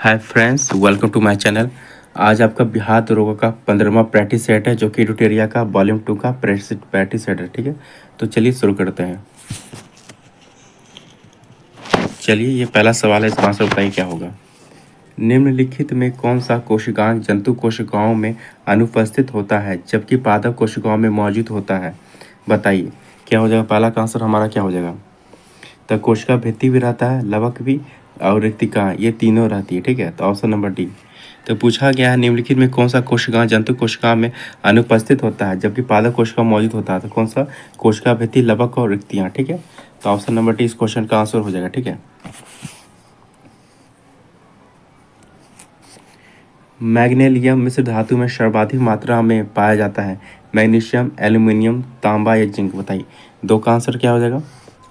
Hi friends, welcome to my channel. आज आपका बिहार दरोगा का 15वां प्रैक्टिस सेट है जो कि ट्यूटोरिया का वॉल्यूम 2 का प्रैक्टिस सेट है। ठीक है, तो चलिए शुरू करते हैं। चलिए, ये पहला सवाल है, इसका आंसर बताइए क्या होगा। निम्नलिखित में कौन सा कोशिकांग जंतु कोशिकाओं में अनुपस्थित होता है जबकि पादप कोशिकाओं में मौजूद होता है? बताइए क्या हो जाएगा। पहला का आंसर हमारा क्या हो जाएगा। तो कोशिका भित्ति भी रहता है, लवक भी और रिक्तिका, ये तीनों रहती है। ठीक है, तो ऑप्शन नंबर डी। तो पूछा गया है निम्नलिखित में कौन सा कोशिका जंतु कोशिका में अनुपस्थित होता है जबकि पादप कोशिका मौजूद होता है। तो कौन सा? कोशिका भित्ति, लवक और रिक्तियाँ। ठीक है, तो ऑप्शन नंबर डी इस क्वेश्चन का आंसर हो जाएगा। ठीक है, मैग्नीशियम मिश्र धातु में सर्वाधिक मात्रा में पाया जाता है। मैग्नीशियम, एल्यूमिनियम, तांबा या जिंक? बताइए। दो का आंसर क्या हो जाएगा।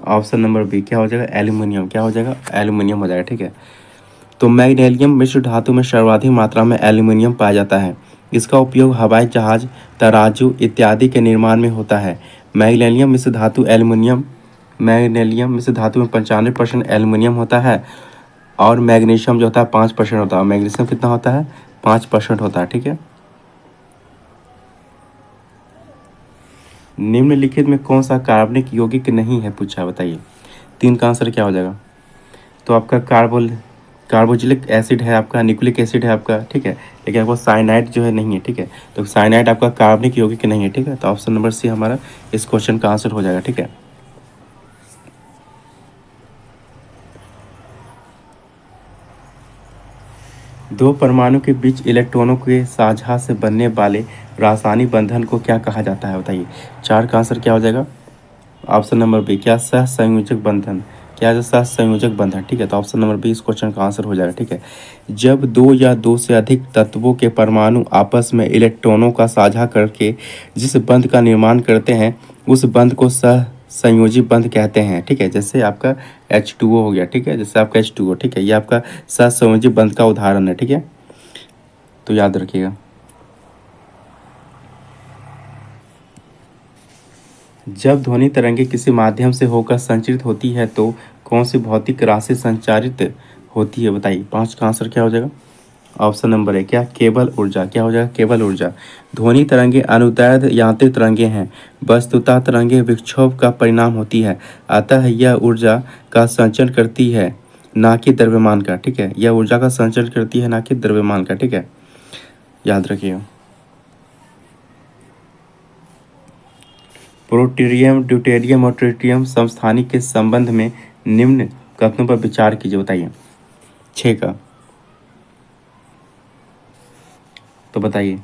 ऑप्शन नंबर बी क्या हो जाएगा, एल्यूमिनियम। क्या हो जाएगा, एल्यूमिनियम हो जाएगा। ठीक है, तो मैग्नीशियम मिश्र धातु में सर्वाधिक मात्रा में एल्यूमिनियम पाया जाता है। इसका उपयोग हवाई जहाज, तराजू इत्यादि के निर्माण में होता है। मैग्नीशियम मिश्र धातु मैग्नीशियम मिश्र धातु में 95% एल्यूमिनियम होता है और मैग्नीशियम जो होता है 5% होता है। मैग्नीशियम कितना होता है, 5% होता है। ठीक है, निम्नलिखित में कौन सा कार्बनिक यौगिक नहीं है पूछा है। बताइए। तीन का आंसर क्या हो जाएगा। तो आपका कार्बोजिलिक एसिड है, आपका न्यूक्लिक एसिड है आपका। ठीक है, लेकिन आपको साइनाइड जो है नहीं है। ठीक है, तो साइनाइड आपका कार्बनिक यौगिक नहीं है। ठीक है, तो ऑप्शन नंबर सी हमारा इस क्वेश्चन का आंसर हो जाएगा। ठीक है, दो परमाणु के बीच इलेक्ट्रॉनों के साझा से बनने वाले रासायनिक बंधन को क्या कहा जाता है। बताइए। चार का आंसर क्या हो जाएगा। ऑप्शन नंबर बी क्या, सहसंयोजक बंधन। क्या है, सहसंयोजक बंधन। ठीक है, तो ऑप्शन नंबर बी इस क्वेश्चन का आंसर हो जाएगा। ठीक है, जब दो या दो से अधिक तत्वों के परमाणु आपस में इलेक्ट्रॉनों का साझा करके जिस बंध का निर्माण करते हैं उस बंध को सहसंयोजी बंध कहते हैं। ठीक है, जैसे आपका H2O हो गया। ठीक है, जैसे आपका H2O। ठीक है, ये आपका सहसंयोजी बंध का उदाहरण है। ठीक है, तो याद रखिएगा। जब ध्वनि तरंगे किसी माध्यम से होकर संचरित होती है तो कौन सी भौतिक राशि संचारित होती है। बताइए। पाँच का आंसर क्या हो जाएगा। ऑप्शन नंबर है क्या, केवल ऊर्जा। क्या हो जाएगा, केवल ऊर्जा। ध्वनि तरंगे अनुदैर्ध्य यांत्रिक तरंगे हैं। वस्तुतः तरंगे विक्षोभ का परिणाम होती है, अतः यह ऊर्जा का संचरण करती है ना कि द्रव्यमान का। ठीक है, यह ऊर्जा का संचरण करती है ना कि द्रव्यमान का। ठीक है, याद रखिए। प्लूटोनियम, ड्यूटेरियम और ट्रिटियम समस्थानिक के संबंध में निम्न कथनों पर विचार कीजिए। बताइए। छः का, तो बताइए।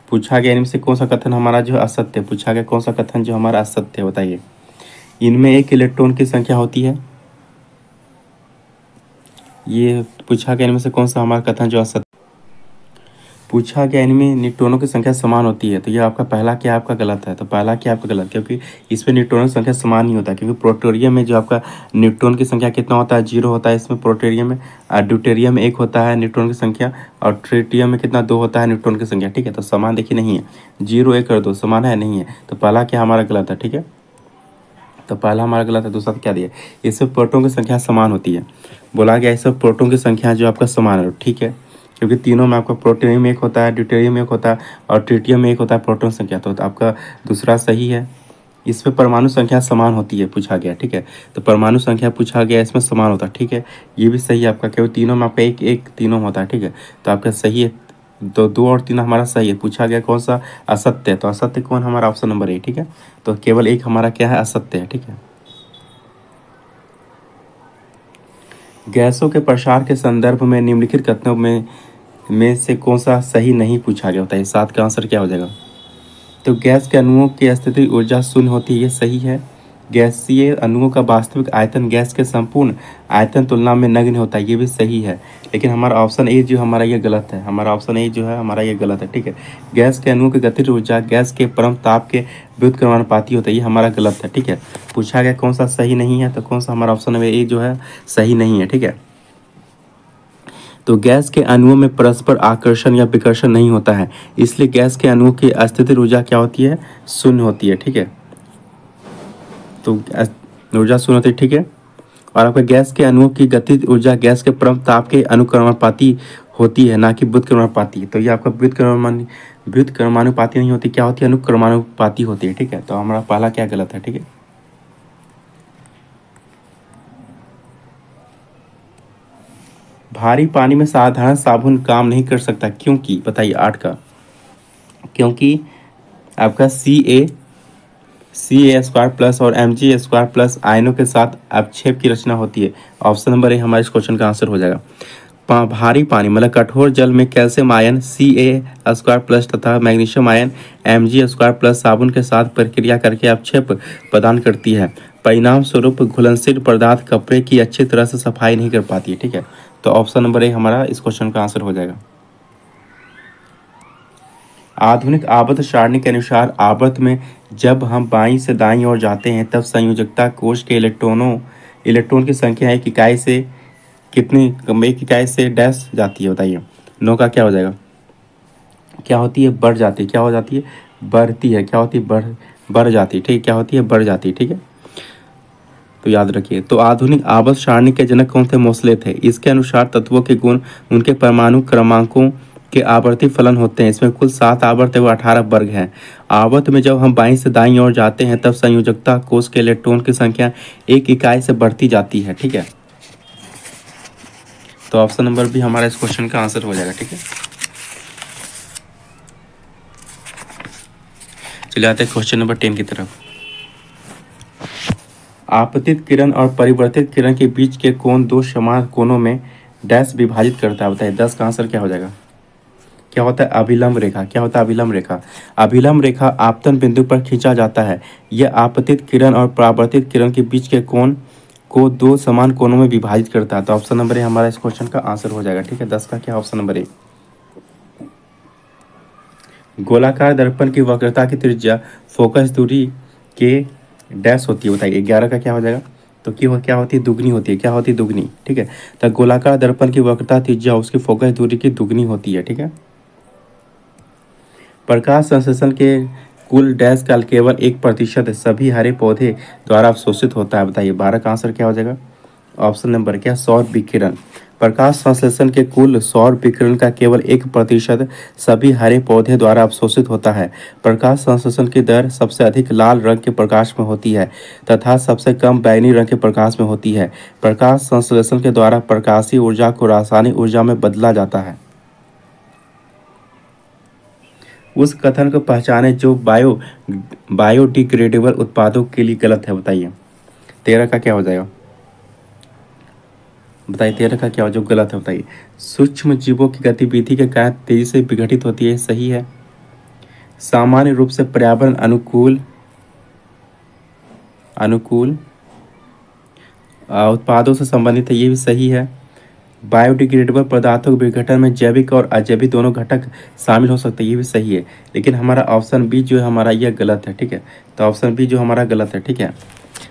पूछा गया इनमें से कौन सा कथन हमारा जो असत्य है। पूछा गया कौन सा कथन जो हमारा असत्य है। बताइए। इनमें एक इलेक्ट्रॉन की संख्या होती है। ये पूछा गया इनमें से कौन सा हमारा कथन जो असत्य। पूछा गया इनमें न्यूट्रॉनों की संख्या समान होती है। तो ये आपका पहला क्या आपका गलत है। तो पहला क्या आपका गलत, क्योंकि इसमें न्यूट्रॉनों की संख्या समान नहीं होता, क्योंकि प्लूटोनियम में जो आपका न्यूट्रॉन की संख्या कितना होता है, 0 होता है इसमें प्लूटोनियम में। और ड्यूटेरियम में 1 होता है न्यूट्रॉन की संख्या, और ट्रिटियम में कितना 2 होता है न्यूट्रॉन की संख्या। ठीक है, तो समान देखिए नहीं है, 0 1 और 2 समान है नहीं है। तो पहला क्या हमारा गलत है। ठीक है, तो पहला हमारा गलत है। दूसरा क्या दिया, इसमें प्रोटॉन की संख्या समान होती है। बोला गया इसमें प्रोटॉन की संख्या जो आपका समान है। ठीक है, क्योंकि तीनों में आपका प्लूटोनियम में 1 होता है, ड्यूटेरियम में 1 होता है और ट्रिटियम में 1 होता है प्रोटॉन संख्या। तो आपका दूसरा सही है। इसमें परमाणु संख्या समान होती है पूछा गया। ठीक है, तो परमाणु संख्या पूछा गया इसमें समान होता है। ठीक है, ये भी सही है आपका, केवल तीनों में आपका 1 1 तीनों होता है। ठीक है, तो आपका सही है। तो 2 और 3 हमारा सही है। पूछा गया कौन सा असत्य है, तो असत्य कौन हमारा, ऑप्शन नंबर ए। ठीक है, तो केवल 1 हमारा क्या है, असत्य है। ठीक है, गैसों के प्रसार के संदर्भ में निम्नलिखित कथनों में से कौन सा सही नहीं पूछा गया। बताइए। 7 का आंसर क्या हो जाएगा। तो गैस के अणुओं की स्थितिज ऊर्जा शून्य होती है, ये सही है। गैसीय अणुओं का वास्तविक आयतन गैस के संपूर्ण आयतन तुलना में नगण्य होता है, ये भी सही है। लेकिन हमारा ऑप्शन ए जो हमारा ये गलत है। हमारा ऑप्शन ए जो है हमारा ये गलत है। ठीक है, गैस के अणुओं की गतिज ऊर्जा गैस के परम ताप के व्युत्क्रमानुपाती होता है, ये हमारा गलत है। ठीक है, पूछा गया कौन सा सही नहीं है, तो कौन सा हमारा ऑप्शन ए जो है सही नहीं है। ठीक है, तो गैस के अणुओं में परस्पर आकर्षण या विकर्षण नहीं होता है, इसलिए गैस के अणुओं की अस्थिर ऊर्जा क्या होती है, शून्य होती है। ठीक है, तो ऊर्जा शून्य होती है। ठीक है, और आपका गैस के अणुओं की गतिज ऊर्जा गैस के परम ताप के अनुक्रमानुपाती होती है, ना कि व्युत्क्रमानुपाती। तो ये आपका व्युत्क्रमानुपाती नहीं होती, क्या होती है, अनुक्रमानुपाती होती है। ठीक है, तो हमारा पहला क्या गलत है। ठीक है, भारी पानी में साधारण साबुन काम नहीं कर सकता, क्योंकि बताइए 8 का, क्योंकि आपका सी ए स्क्वायर प्लस और Mg² प्लस आयनों के साथ अपक्षेप की रचना होती है। ऑप्शन नंबर ए हमारे इस क्वेश्चन का आंसर हो जाएगा। भारी पानी मतलब कठोर जल में कैल्शियम आयन Ca² प्लस तथा मैग्नीशियम आयन Mg² प्लस साबुन के साथ प्रक्रिया करके अपक्षेप प्रदान करती है। परिणाम स्वरूप घुलनशील पदार्थ कपड़े की अच्छी तरह से सफाई नहीं कर पाती है। ठीक है, तो ऑप्शन नंबर ए हमारा इस क्वेश्चन का आंसर हो जाएगा। आधुनिक आवर्त सारणी के अनुसार आवर्त में जब हम बाईं से दाईं ओर जाते हैं तब संयोजकता कोश के इलेक्ट्रॉन की संख्या एक इकाई से डैश जाती है, बताइए। 9 का क्या हो जाएगा, क्या होती है, बढ़ जाती है, क्या हो जाती है, बढ़ती है, क्या होती है, बढ़ जाती है। ठीक है, क्या होती है, बढ़ जाती है। ठीक है, तो याद रखिए। तो आधुनिक आवर्त सारणी के जनक कौन थे, मोसले थे। इसके अनुसार तत्वों के गुण उनके परमाणु क्रमांकों के आवर्ती फलन होते हैं। इसमें कुल 7 आवर्त व 18 वर्ग हैं। आवर्त में जब हम बाईं से दाईं ओर जाते हैं तब संयोजकता कोश के इलेक्ट्रॉन की संख्या एक इकाई से बढ़ती जाती है। ठीक है, तो ऑप्शन नंबर भी हमारा इस क्वेश्चन का आंसर हो जाएगा। ठीक है, चलिए आते हैं क्वेश्चन नंबर 10 की तरफ। आपतित किरण और परिवर्तित किरण के बीच के कोण दो समान कोणों में डैश विभाजित करता है, बताइए। 10 का आंसर क्या हो जाएगा, क्या होता है, अभिलंब रेखा। क्या होता है, अभिलंब रेखा। अभिलंब रेखा आपतन बिंदु पर खींचा जाता है। यह आपतित किरण और परावर्तित किरण के बीच के कोण को दो समान कोणों में विभाजित करता है। तो ऑप्शन नंबर ए हमारा इस क्वेश्चन का आंसर हो जाएगा। ठीक है, 10 का क्या, ऑप्शन नंबर ए। गोलाकार दर्पण की वक्रता की त्रिज्या फोकस दूरी के डैश होती है, बताइए। 11 का क्या हो जाएगा, तो क्या होती है, दुगनी होती है। क्या होती है, दुगनी। ठीक है, तो गोलाकार दर्पण की वक्रता त्रिज्या उसकी फोकस दूरी की दुगनी होती है। ठीक है, प्रकाश संश्लेषण के कुल डैश का केवल 1% सभी हरे पौधे द्वारा अवशोषित होता है, बताइए। 12 का आंसर क्या हो जाएगा, ऑप्शन नंबर क्या, सौर विकिरण। प्रकाश संश्लेषण के कुल सौर विकिरण का केवल 1% सभी हरे पौधे द्वारा अवशोषित होता है। प्रकाश संश्लेषण की दर सबसे अधिक लाल रंग के प्रकाश में होती है तथा सबसे कम बैंगनी रंग के प्रकाश में होती है। प्रकाश संश्लेषण के द्वारा प्रकाशीय ऊर्जा को रासायनिक ऊर्जा में बदला जाता है। उस कथन को पहचाने जो बायोडिग्रेडेबल उत्पादों के लिए गलत है, बताइए। 13 का क्या हो जाएगा, बताइए। 13 का क्या हो जो गलत है, बताइए। सूक्ष्म जीवों की गतिविधि के कारण तेजी से विघटित होती है, सही है। सामान्य रूप से पर्यावरण अनुकूल उत्पादों से संबंधित है, ये भी सही है। बायोडिग्रेडेबल पदार्थों के विघटन में जैविक और अजैविक दोनों घटक शामिल हो सकते हैं, ये भी सही है। लेकिन हमारा ऑप्शन बी जो है हमारा यह गलत है। ठीक है, तो ऑप्शन बी जो हमारा गलत है। ठीक है,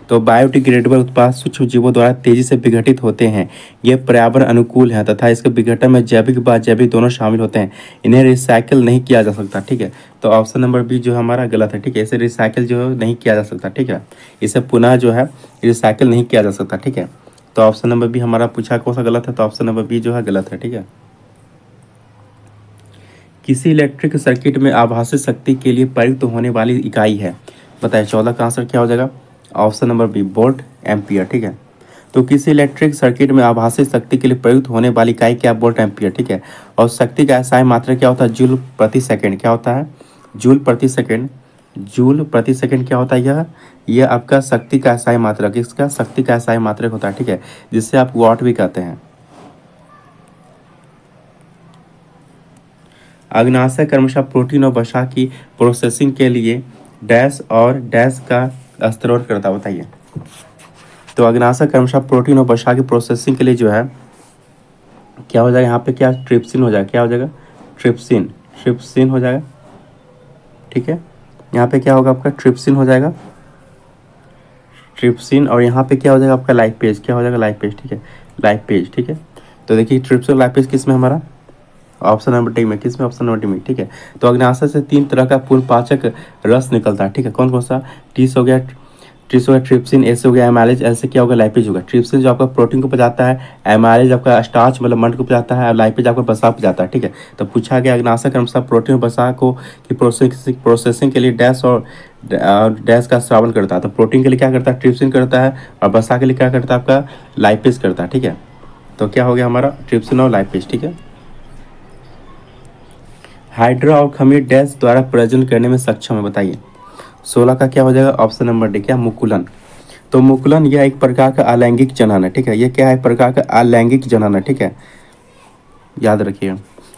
तो बायोडिग्रेडेबल उत्पाद सूक्ष्म जीवों द्वारा तेजी से विघटित होते हैं। ये पर्यावरण अनुकूल है तथा इसके विघटन में जैविक व अजैविक दोनों शामिल होते हैं। इन्हें रिसाइकिल नहीं किया जा सकता। ठीक है, तो ऑप्शन नंबर बी जो हमारा गलत है। ठीक है, इसे रिसाइकिल जो है नहीं किया जा सकता। ठीक है, इसे पुनः जो है रिसाइकिल नहीं किया जा सकता। ठीक है, तो ऑप्शन नंबर बी हमारा पूछा कौन सा गलत है, तो ऑप्शन नंबर बी जो है गलत है। ठीक है, किसी इलेक्ट्रिक सर्किट में आभासी शक्ति के लिए प्रयुक्त होने वाली इकाई है, बताइए। 14 का आंसर क्या हो जाएगा, option number B volt ampere. ठीक है, तो किसी इलेक्ट्रिक सर्किट में आभासी शक्ति के लिए प्रयुक्त होने वाली इकाई क्या, वोल्ट एम्पियर। ठीक है, और शक्ति का एसआई मात्रा क्या होता है, जूल प्रति सेकंड। क्या होता है, जूल प्रति सेकंड। जूल प्रति सेकंड क्या होता है, यह आपका शक्ति का एसआई मात्रक, इसका शक्ति का एसआई मात्रक होता है। ठीक है, जिससे आप वॉट भी कहते हैं। अग्नाशय क्रमशः प्रोटीन और वसा की प्रोसेसिंग के लिए डैश और डैश का स्त्रोत करता, बताइए। तो अग्नाशय क्रमशः प्रोटीन और वसा की प्रोसेसिंग के लिए जो है क्या हो जाएगा, यहाँ पे क्या, ट्रिप्सिन हो जाएगा। क्या हो जाएगा, ट्रिप्सिन हो जाएगा। ठीक है, यहाँ पे क्या होगा आपका, ट्रिप्सिन हो जाएगा, ट्रिप्सिन। और यहाँ पे क्या हो जाएगा आपका, लाइपेज। क्या हो जाएगा, लाइपेज। ठीक है, लाइपेज। ठीक है, तो देखिए ट्रिप्सिन लाइपेज किस में हमारा, ऑप्शन नंबर डी में। किस में, ऑप्शन नंबर डी में। ठीक है, तो अग्नाशय से 3 तरह का पूर्ण पाचक रस निकलता है। ठीक है, कौन कौन सा, टीस हो गया, ट्रिप्स होगा ट्रिप्सिन, एस हो गया एमाइलेज, एल से क्या होगा लाइपेज होगा। ट्रिप्सिन जो आपका प्रोटीन को पचाता है, एमाइलेज आपका स्टार्च मतलब मंड को पचाता है, और लाइपेज आपका वसा को पचाता है, ठीक है। तो पूछा गया अग्नाशय क्रमशः प्रोटीन और वसा को की प्रोसेसिंग के लिए डैश और डैश का श्रावण करता है। तो प्रोटीन के लिए क्या करता है ट्रिप्सिन करता है, और वसा के लिए क्या करता है आपका लाइपेज करता है, ठीक है। तो क्या हो गया हमारा ट्रिप्सिन और लाइपेज, ठीक है। हाइड्रा और खमीर डैश द्वारा प्रजनन करने में सक्षम है, बताइए। 16 का क्या हो जाएगा ऑप्शन नंबर डी, क्या मुकुलन। तो मुकुलन यह एक प्रकार का अलैंगिक जनन है, ठीक है। ये क्या है प्रकार का अलैंगिक जनन है, ठीक है, याद रखिए।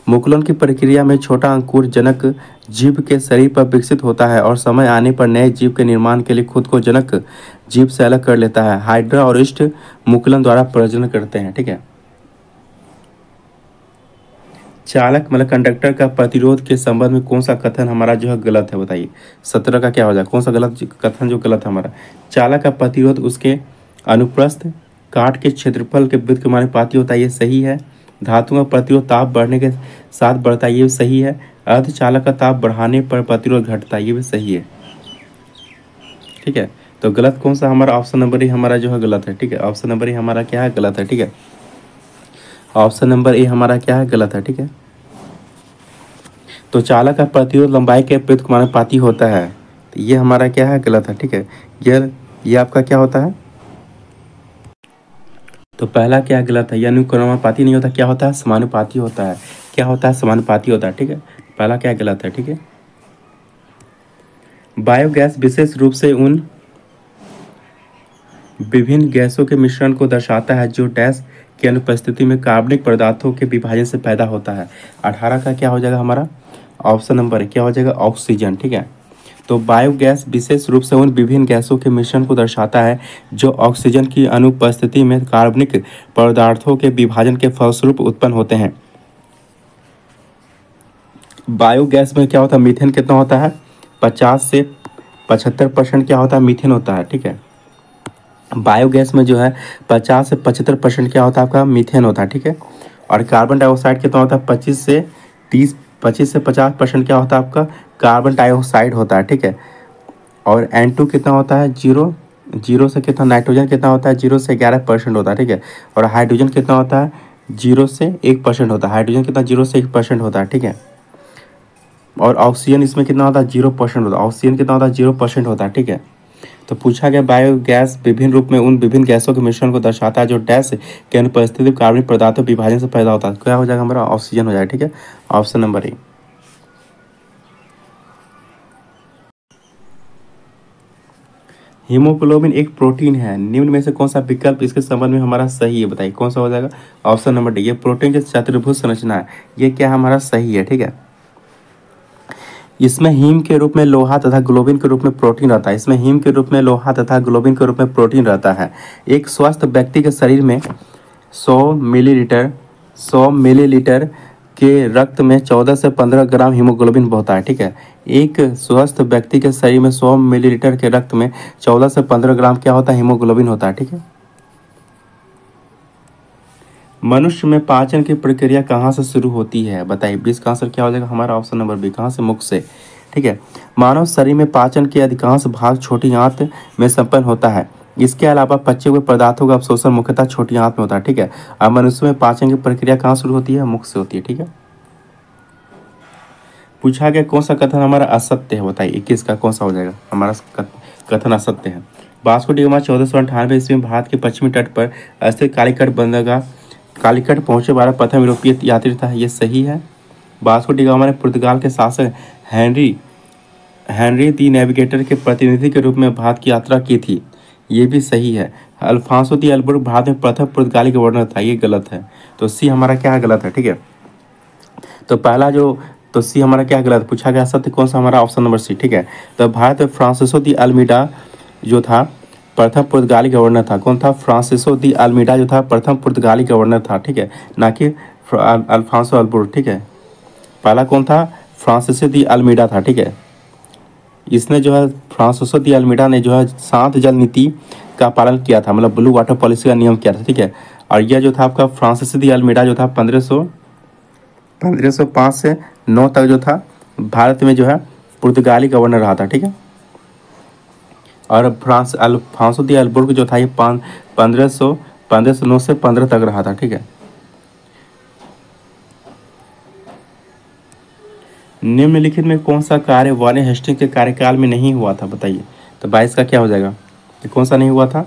मुकुलन की प्रक्रिया में छोटा अंकुर जनक जीव के शरीर पर विकसित होता है और समय आने पर नए जीव के निर्माण के लिए खुद को जनक जीव से अलग कर लेता है। हाइड्रा और ईस्ट मुकुलन द्वारा प्रजनन करते हैं, ठीक है। चालक मतलब कंडक्टर का प्रतिरोध के संबंध में कौन सा कथन हमारा जो है गलत है, बताइए। 17 का क्या हो जाएगा, कौन सा गलत कथन जो गलत है हमारा। चालक का प्रतिरोध उसके अनुप्रस्थ काट के क्षेत्रफल के व्युत्क्रमानुपाती के मानुपाती होता है, ये सही है। धातु का प्रतिरोध ताप बढ़ने के साथ बढ़ता है, ये भी सही है। अर्धचालक का ताप बढ़ाने पर प्रतिरोध घटता है, ये भी सही है, ठीक है। तो गलत कौन सा हमारा ऑप्शन नंबर ए हमारा जो है गलत है, ठीक है। ऑप्शन नंबर ए हमारा क्या है गलत है, ठीक है। ऑप्शन नंबर ए हमारा क्या है गलत है, ठीक है। तो चालक का प्रतिरोध लंबाई के व्युत्क्रमानुपाती होता है, तो ये हमारा क्या है गलत है, ठीक है। ये आपका क्या होता है, तो पहला क्या गलत है, ये अनुक्रमानुपाती नहीं होता, क्या होता है समानुपाती होता है। क्या होता है समानुपाती होता है, ठीक है। पहला क्या गलत है, ठीक है। बायोगैस विशेष रूप से उन विभिन्न गैसों के मिश्रण को दर्शाता है जो डैश की अनुपस्थिति में कार्बनिक पदार्थों के विभाजन से पैदा होता है। 18 का क्या हो जाएगा हमारा ऑप्शन नंबर क्या हो जाएगा ऑक्सीजन, ठीक है। तो बायोगैस विशेष रूप से उन विभिन्न गैसों के मिश्रण को दर्शाता है जो ऑक्सीजन की अनुपस्थिति में कार्बनिक पदार्थों के विभाजन के फलस्वरूप उत्पन्न होते हैं। बायोगैस में क्या होता है मीथेन कितना होता है 50 से 75% क्या होता है मीथेन होता है, ठीक है। बायोगैस में जो है 50 से 75% क्या होता है आपका मीथेन होता है, ठीक है। और कार्बन डाइऑक्साइड कितना होता है 25 से 50% क्या होता है आपका कार्बन डाइऑक्साइड होता है, ठीक है। और N2 कितना होता है 0 से कितना नाइट्रोजन कितना होता है 0 से 11% होता है, ठीक है। और हाइड्रोजन कितना होता है 0 से 1% होता है। हाइड्रोजन कितना 0 से 1% होता है, ठीक है। और ऑक्सीजन इसमें कितना होता है 0% होता है। ऑक्सीजन कितना होता है 0% होता है, ठीक है। तो पूछा गया बायोगैस विभिन्न रूप में उन विभिन्न गैसों के मिश्रण को दर्शाता है जो डैश के अनुपस्थिति कार्बनिक पदार्थों विभाजन से पैदा होता है। क्या हो जाएगा हमारा ऑक्सीजन हो जाएगा, ठीक है। Option number A. हीमोग्लोबिन एक प्रोटीन है, निम्न में से कौन सा विकल्प इसके संबंध में हमारा सही है, बताइए कौन सा हो जाएगा ऑप्शन नंबर डी। ये प्रोटीन की चतुर्भुज संरचना है, ये क्या हमारा सही है, ठीक है। इसमें हीम के रूप में लोहा तथा ग्लोबिन के रूप में प्रोटीन रहता है। इसमें हीम के रूप में लोहा तथा ग्लोबिन के रूप में प्रोटीन रहता है। एक स्वस्थ व्यक्ति के शरीर में 100 मिलीलीटर के रक्त में 14 से 15 ग्राम हीमोग्लोबिन होता है, ठीक है। एक स्वस्थ व्यक्ति के शरीर में 100 मिलीलीटर के रक्त में 14 से 15 ग्राम क्या होता है हीमोग्लोबिन होता है, ठीक है। मनुष्य में पाचन की प्रक्रिया कहाँ से शुरू होती है, बताइए। 20 का आंसर क्या हो जाएगा हमारा ऑप्शन नंबर बी, कहाँ से मुख से, ठीक है। मानव शरीर में पाचन के अधिकांश भाग छोटी आंत में संपन्न होता है। इसके अलावा पचे हुए पदार्थों का अवशोषण मुख्यतः छोटी आंत में होता है, ठीक है। और मनुष्य में पाचन की प्रक्रिया कहाँ शुरू होती है मुख से होती है, ठीक है। पूछा गया कौन सा कथन हमारा असत्य है, बताइए। 21 का कौन सा हो जाएगा हमारा कथन असत्य है। वास्को डी गामा 1498 ईस्वी में भारत के पश्चिमी तट पर स्थित कालीकट पहुंचे वाला प्रथम यूरोपीय यात्री था, ये सही है। वास्को डी गामा ने पुर्तगाल के शासक हेनरी दी नेविगेटर के प्रतिनिधि के रूप में भारत की यात्रा की थी, ये भी सही है। अल्फांसो दी अल्बुर्क भारत में प्रथम पुर्तगाली गवर्नर था, ये गलत है। तो सी हमारा क्या है गलत है, ठीक है। तो पहला तो सी हमारा क्या गलत पूछा गया सत्य कौन सा हमारा ऑप्शन नंबर सी, ठीक है। तो भारत में फ्रांसिसो दी अल्मीडा जो था प्रथम पुर्तगाली गवर्नर था। कौन था फ्रांसिसो दी अल्मीडा जो था प्रथम पुर्तगाली गवर्नर था, ठीक है, ना कि अल्फांसो अल्बुर्क, ठीक है। पहला कौन था फ्रांसिसो दी अल्मीडा था, ठीक है। इसने जो है फ्रांसिसो दी अल्मीडा ने जो है शांत जल नीति का पालन किया था, मतलब ब्लू वाटर पॉलिसी का नियम किया था, ठीक है। और यह जो था आपका फ्रांसिसो दी अल्मीडा जो था 1505 से 9 तक जो था भारत में जो है पुर्तगाली गवर्नर रहा था, ठीक है। और फ्रांस अल्फांसो दी अल्बुर्क जो था ये 1509 से 15 तक रहा था। ठीक है, निम्नलिखित में कौन सा कार्य वॉरेन हेस्टिंग के कार्यकाल में नहीं हुआ था, बताइए। तो 22 का क्या हो जाएगा, ये कौन सा नहीं हुआ था।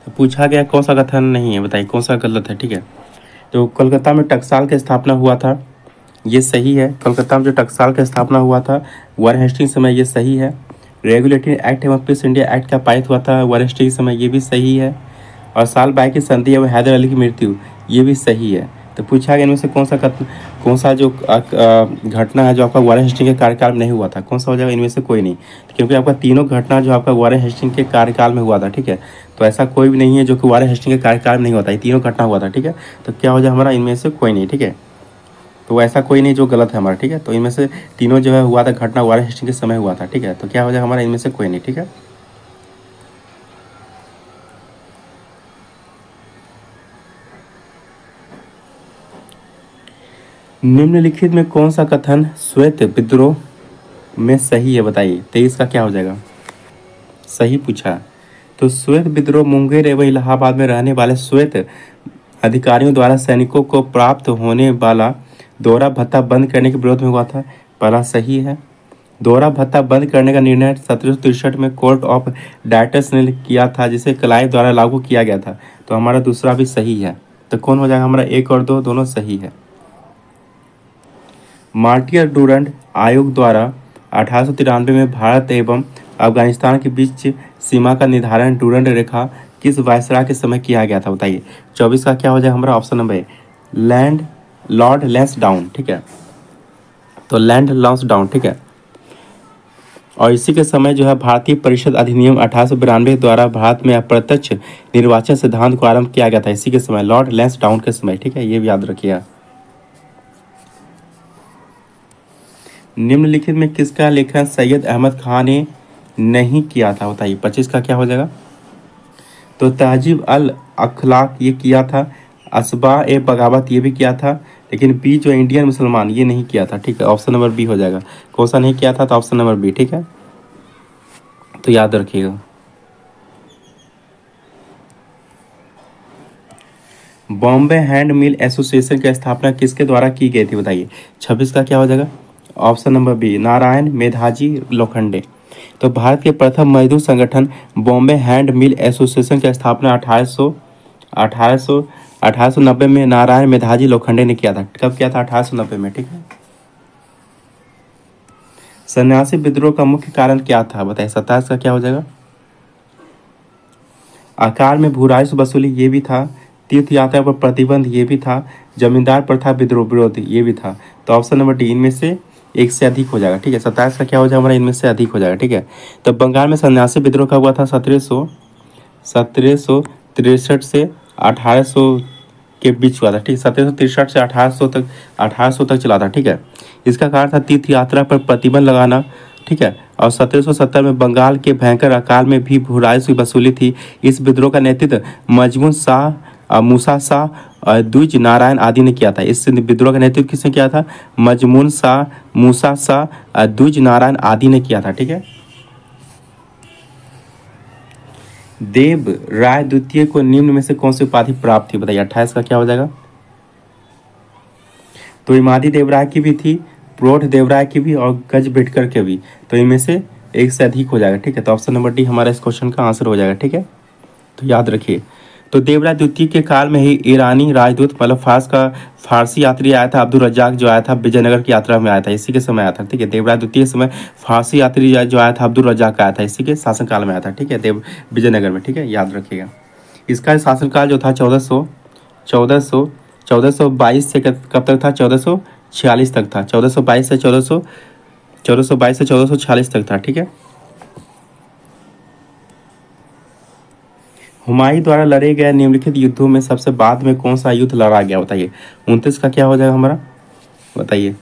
तो पूछा गया कौन सा कथन नहीं है, बताइए कौन सा गलत है। ठीक है, तो कोलकाता में टकसाल की स्थापना हुआ था, ये सही है। कोलकाता में जो टकसाल का स्थापना हुआ था वॉरेन हेस्टिंग समय, ये सही है। रेगुलेटरी एक्ट एवं पीस इंडिया एक्ट का पारित हुआ था वॉरेन हेस्टिंग समय, ये भी सही है। और साल बाई की संधि एवं हैदर अली की मृत्यु, ये भी सही है। तो पूछा गया इनमें से कौन सा जो घटना है जो आपका वॉरेन हेस्टिंग के कार्यकाल में नहीं हुआ था, कौन सा हो जाएगा, इनमें से कोई नहीं। क्योंकि आपका तीनों घटना जो आपका वॉरेन हेस्टिंग के कार्यकाल में हुआ था। ठीक है, तो ऐसा कोई भी नहीं है जो कि वॉरेन हेस्टिंग के कार्यकाल में नहीं होता, ये तीनों घटना हुआ था। ठीक है, तो क्या हो जाए हमारा, इनमें से कोई नहीं। ठीक है, तो ऐसा कोई नहीं जो गलत है हमारा। ठीक है, तो इनमें से तीनों जो है हुआ था घटना वॉरेन हेस्टिंग के समय हुआ था। ठीक है, तो क्या हो जाएगा हमारा, इनमें से कोई नहीं। ठीक है, निम्नलिखित में कौन सा कथन श्वेत विद्रोह में सही है, बताइए। 23 का क्या हो जाएगा, सही पूछा। तो श्वेत विद्रोह मुंगेर एवं इलाहाबाद में रहने वाले श्वेत अधिकारियों द्वारा सैनिकों को प्राप्त होने वाला दोहरा भत्ता बंद करने के विरोध में हुआ था, पहला सही है। दोहरा भत्ता बंद करने का निर्णय 1763 में कोर्ट ऑफ डायरेक्टर्स ने किया था, जिसे क्लाइव द्वारा लागू किया गया था। तो हमारा दूसरा भी सही है। तो कौन हो जाएगा हमारा, 1 और 2 दोनों सही है। मार्टियर डूरंड आयोग द्वारा 1893 में भारत एवं अफगानिस्तान के बीच सीमा का निर्धारण डूरंड रेखा किस वायसराय के समय किया गया था, बताइए। 24 का क्या हो जाएगा हमारा, option number A, Lord Lansdowne. ठीक है, तो लैंड लॉन्सडाउन। ठीक है, और इसी के समय जो है भारतीय परिषद अधिनियम 1892 द्वारा भारत में अप्रत्यक्ष निर्वाचन सिद्धांत को आरंभ किया गया था, इसी के समय लॉर्ड लैंसडाउन के समय। ठीक है, ये भी याद रखिएगा। निम्नलिखित में किसका लेखन सैयद अहमद खान ने नहीं किया था, बताइए। 25 का क्या हो जाएगा, तो तहजीब अल अखलाक ये किया था, असबा ए बगावत ये भी किया था, लेकिन बी जो इंडियन मुसलमान ये नहीं किया था। ठीक है, ऑप्शन नंबर बी हो जाएगा। कौन सा नहीं किया था, तो ऑप्शन नंबर बी। ठीक है, तो याद रखिएगा। बॉम्बे हैंड मिल एसोसिएशन की स्थापना किसके द्वारा की गई थी, बताइए। 26 का क्या हो जाएगा, option number B, Narayan Medhaji Lokhande. तो भारत के प्रथम मजदूर संगठन बॉम्बे हैंड मिल एसोसिएशन की स्थापना 1890 में नारायण मेधाजी लोखंडे ने किया था। कब किया था, 1890 में। ठीक है, सन्यासी विद्रोह का मुख्य कारण क्या था, बताइए। 27 का क्या हो जाएगा, आकार में भू राजस्व वसूली ये भी था, तीर्थ यात्रा पर प्रतिबंध ये भी था, जमींदार प्रथा विद्रोह विरोध ये भी था। तो ऑप्शन नंबर डी, इनमें से एक से अधिक हो जाएगा। ठीक है, 27 का क्या हो जाएगा हमारा, इनमें से अधिक हो जाएगा। ठीक है, तो बंगाल में सन्यासी विद्रोह का हुआ था 1763 से 1800 के बीच हुआ था। ठीक है, 1763 से 1800 तक चला था। ठीक है, इसका कारण था तीर्थ यात्रा पर प्रतिबंध लगाना। ठीक है, और 1770 में बंगाल के भयंकर अकाल में भी भू राजस्व की वसूली थी। इस विद्रोह का नेतृत्व मजमून शाह, मूसा शाह, द्विज नारायण आदि ने किया था। इस विद्रोह का नेतृत्व किसने किया था, मजमून शाह, मूसा शाह, द्विज नारायण आदि ने किया था। ठीक है, देव राय द्वितीय को निम्न में से कौन सी उपाधि प्राप्त थी, बताइए। 28 का क्या हो जाएगा, तो इमादी देवराय की भी थी, प्रौढ़ देवराय की भी, और गजबेटकर के भी। तो इनमें से एक से अधिक हो जाएगा। ठीक है, तो ऑप्शन नंबर डी हमारा इस क्वेश्चन का आंसर हो जाएगा। ठीक है, तो याद रखिए। तो देवराय द्वितीय के काल में ही ईरानी राजदूत मतलब फारसी यात्री आया था, अब्दुल रज्जाक जो आया था विजयनगर की यात्रा में आया था, इसी के समय आया था। ठीक है, देवराय द्वितीय समय फारसी यात्री जो आया था अब्दुल रज्जाक आया था, इसी के शासनकाल में आया था। ठीक है, विजयनगर में। ठीक है, याद रखिएगा। इसका शासनकाल जो था 1422 से कब तक था, 1446 तक था। 1422 से 1446 तक था। ठीक है, हुमायूं द्वारा लड़े गए निम्नलिखित युद्धों में सबसे बाद में कौन सा युद्ध लड़ा गया, बताइए। 29 का क्या हो जाएगा हमारा, बताइए।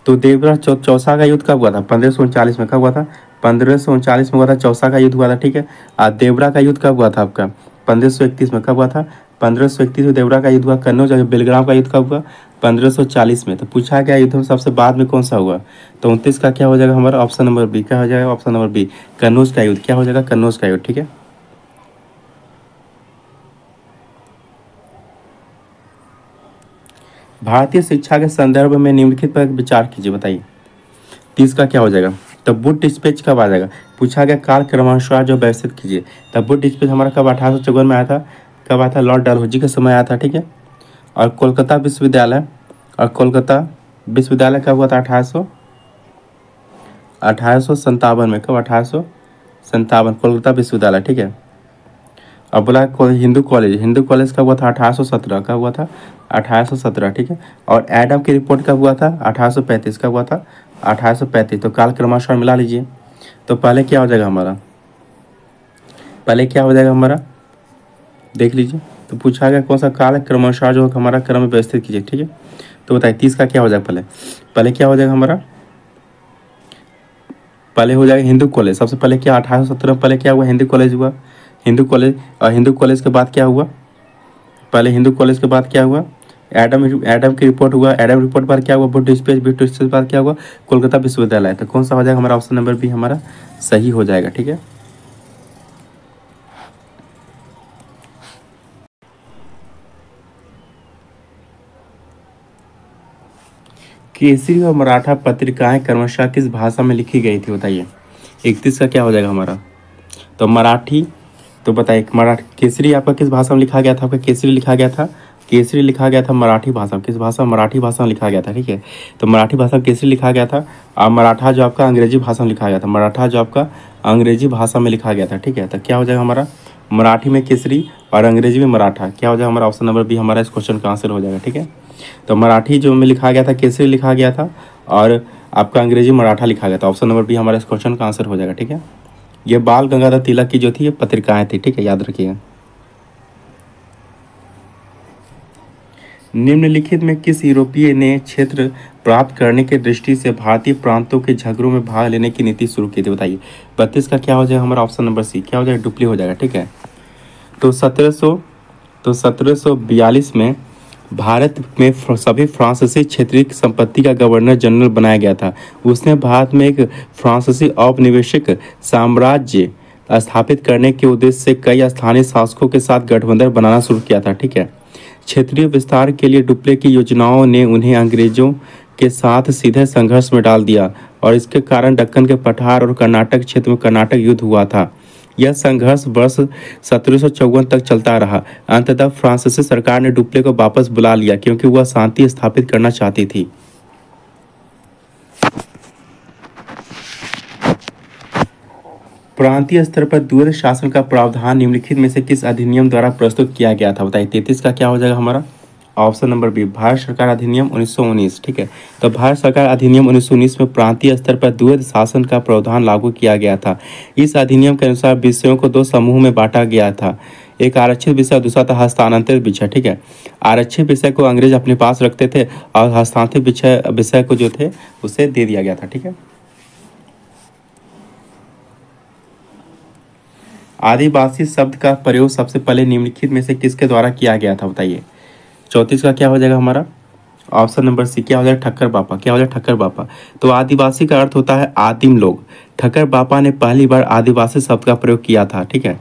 तो देवरा चौसा का युद्ध कब हुआ था, 1539 में। कब हुआ था, 1539 में हुआ था, चौसा का युद्ध हुआ था। ठीक है, और देवरा का युद्ध कब हुआ था आपका, 1531 में। कब हुआ था, 1531 में देवरा का युद्ध हुआ। कन्नौज बेलग्राम का युद्ध कब हुआ, 1540 में। तो पूछा गया युद्धों में सबसे बाद में कौन सा हुआ, तो 29 का क्या हो जाएगा हमारा ऑप्शन नंबर बी, क्या हो जाएगा ऑप्शन नंबर बी, कन्नौज का युद्ध, क्या हो जाएगा कन्नौज का युद्ध। ठीक है, भारतीय शिक्षा के संदर्भ में निम्नलिखित पर विचार कीजिए, बताइए 30 का क्या हो जाएगा। तो बुट डिस्पैच कब आ जाएगा, पूछा गया काल क्रमानुसार जो व्यवस्थित कीजिए। तब बुट डिस्पैच हमारा कब 1854 में आया था, कब आया था, लॉर्ड डलहौजी के समय आया था। ठीक है, और कोलकाता विश्वविद्यालय, और कोलकाता विश्वविद्यालय कब हुआ था 1857 में, कब 1857 कोलकाता विश्वविद्यालय। ठीक है, अब बोला हिंदू कॉलेज, हिंदू कॉलेज कब हुआ था 1817, कब हुआ था 1817। ठीक है, और एडम की रिपोर्ट कब हुआ था 1835, कब हुआ था 1835। तो काल क्रमानुसार मिला लीजिए। तो पहले क्या हो जाएगा हमारा, पहले क्या हो जाएगा हमारा देख लीजिए। तो पूछा गया कौन सा काल क्रमानुसार जो हमारा क्रम में व्यवस्थित कीजिए। ठीक है, तो बताइए 30 का क्या हो जाएगा, पहले पहले क्या हो जाएगा हमारा, पहले हो जाएगा हिंदू कॉलेज। सबसे पहले क्या 1817 में पहले क्या हुआ, हिंदू कॉलेज हुआ, हिंदू कॉलेज। और हिंदू कॉलेज के बाद क्या हुआ, पहले हिंदू कॉलेज के बाद क्या हुआ, एडम एडम की रिपोर्ट हुआ, एडम रिपोर्ट पर क्या हुआ बुट डिस्पैच, बुट डिस्पैच के बाद क्या हुआ कोलकाता विश्वविद्यालय। तो कौन सा हो जाएगा हमारा ऑप्शन नंबर बी हमारा सही हो जाएगा। ठीक है, केसरी और मराठा पत्रिकाएं क्रमशः किस भाषा में लिखी गई थी, बताइए 31 का क्या हो जाएगा हमारा। तो मराठी, तो बताइए मराठी केसरी आपका किस भाषा में लिखा गया था, आपका केसरी लिखा गया था, केसरी लिखा गया था मराठी भाषा में, किस भाषा, मराठी भाषा में लिखा गया था। ठीक है, तो मराठी भाषा में केसरी लिखा गया था। और मराठा जो आपका अंग्रेजी भाषा में लिखा गया था, मराठा जो आपका अंग्रेजी भाषा में लिखा गया था। ठीक है, तो क्या हो जाएगा हमारा मराठी में केसरी और अंग्रेजी में मराठा, क्या हो जाएगा हमारा ऑप्शन नंबर बी हमारा इस क्वेश्चन का आंसर हो जाएगा। ठीक है, तो मराठी जो में लिखा गया था केसरी लिखा गया था, और आपका अंग्रेजी मराठा लिखा गया था। ऑप्शन नंबर बी हमारा इस क्वेश्चन का आंसर हो जाएगा। ठीक है, ये बाल गंगाधर तिलक की जो थी ये पत्रिकाएं थी। ठीक है, याद रखिएगा। निम्नलिखित में किस यूरोपीय ने क्षेत्र प्राप्त करने की दृष्टि से भारतीय प्रांतों के झगड़ों में भाग लेने की नीति शुरू की थी, बताइए 32 का क्या हो जाएगा हमारा ऑप्शन नंबर सी, क्या हो जाएगा डुप्ली हो जाएगा। ठीक है, तो 1742 में भारत में सभी फ्रांसीसी क्षेत्रीय संपत्ति का गवर्नर जनरल बनाया गया था। उसने भारत में एक फ्रांसीसी औपनिवेशिक साम्राज्य स्थापित करने के उद्देश्य से कई स्थानीय शासकों के साथ गठबंधन बनाना शुरू किया था। ठीक है, क्षेत्रीय विस्तार के लिए डुप्ले की योजनाओं ने उन्हें अंग्रेजों के साथ सीधे संघर्ष में डाल दिया, और इसके कारण दक्कन के पठार और कर्नाटक क्षेत्र में कर्नाटक युद्ध हुआ था। यह संघर्ष वर्ष 1754 तक चलता रहा। अंततः फ्रांसीसी सरकार ने डुप्ले को वापस बुला लिया क्योंकि वह शांति स्थापित करना चाहती थी। प्रांतीय स्तर पर द्वैध शासन का प्रावधान निम्नलिखित में से किस अधिनियम द्वारा प्रस्तुत किया गया था, बताइए 33 का क्या हो जाएगा हमारा ऑप्शन नंबर बी भारत सरकार अधिनियम 1919। ठीक है, तो भारत सरकार अधिनियम 1919 में प्रांतीय स्तर पर द्वैध शासन का प्रावधान लागू किया गया था। इस अधिनियम के अनुसार विषयों को दो समूह में बांटा गया था, एक आरक्षित विषय, दूसरा था हस्तांतरित विषय। ठीक है, आरक्षित विषय को अंग्रेज अपने पास रखते थे और हस्तांतरित विषय को जो थे उसे दे दिया गया था। ठीक है, आदिवासी शब्द का प्रयोग सबसे पहले निम्नलिखित में से किसके द्वारा किया गया था, बताइए 34 का क्या हो जाएगा हमारा ऑप्शन नंबर सी, क्या हो जाएगा ठक्कर बापा, क्या हो जाएगा ठक्कर बापा। तो आदिवासी का अर्थ होता है आदिम लोग। ठक्कर बापा ने पहली बार आदिवासी शब्द का प्रयोग किया था। ठीक है,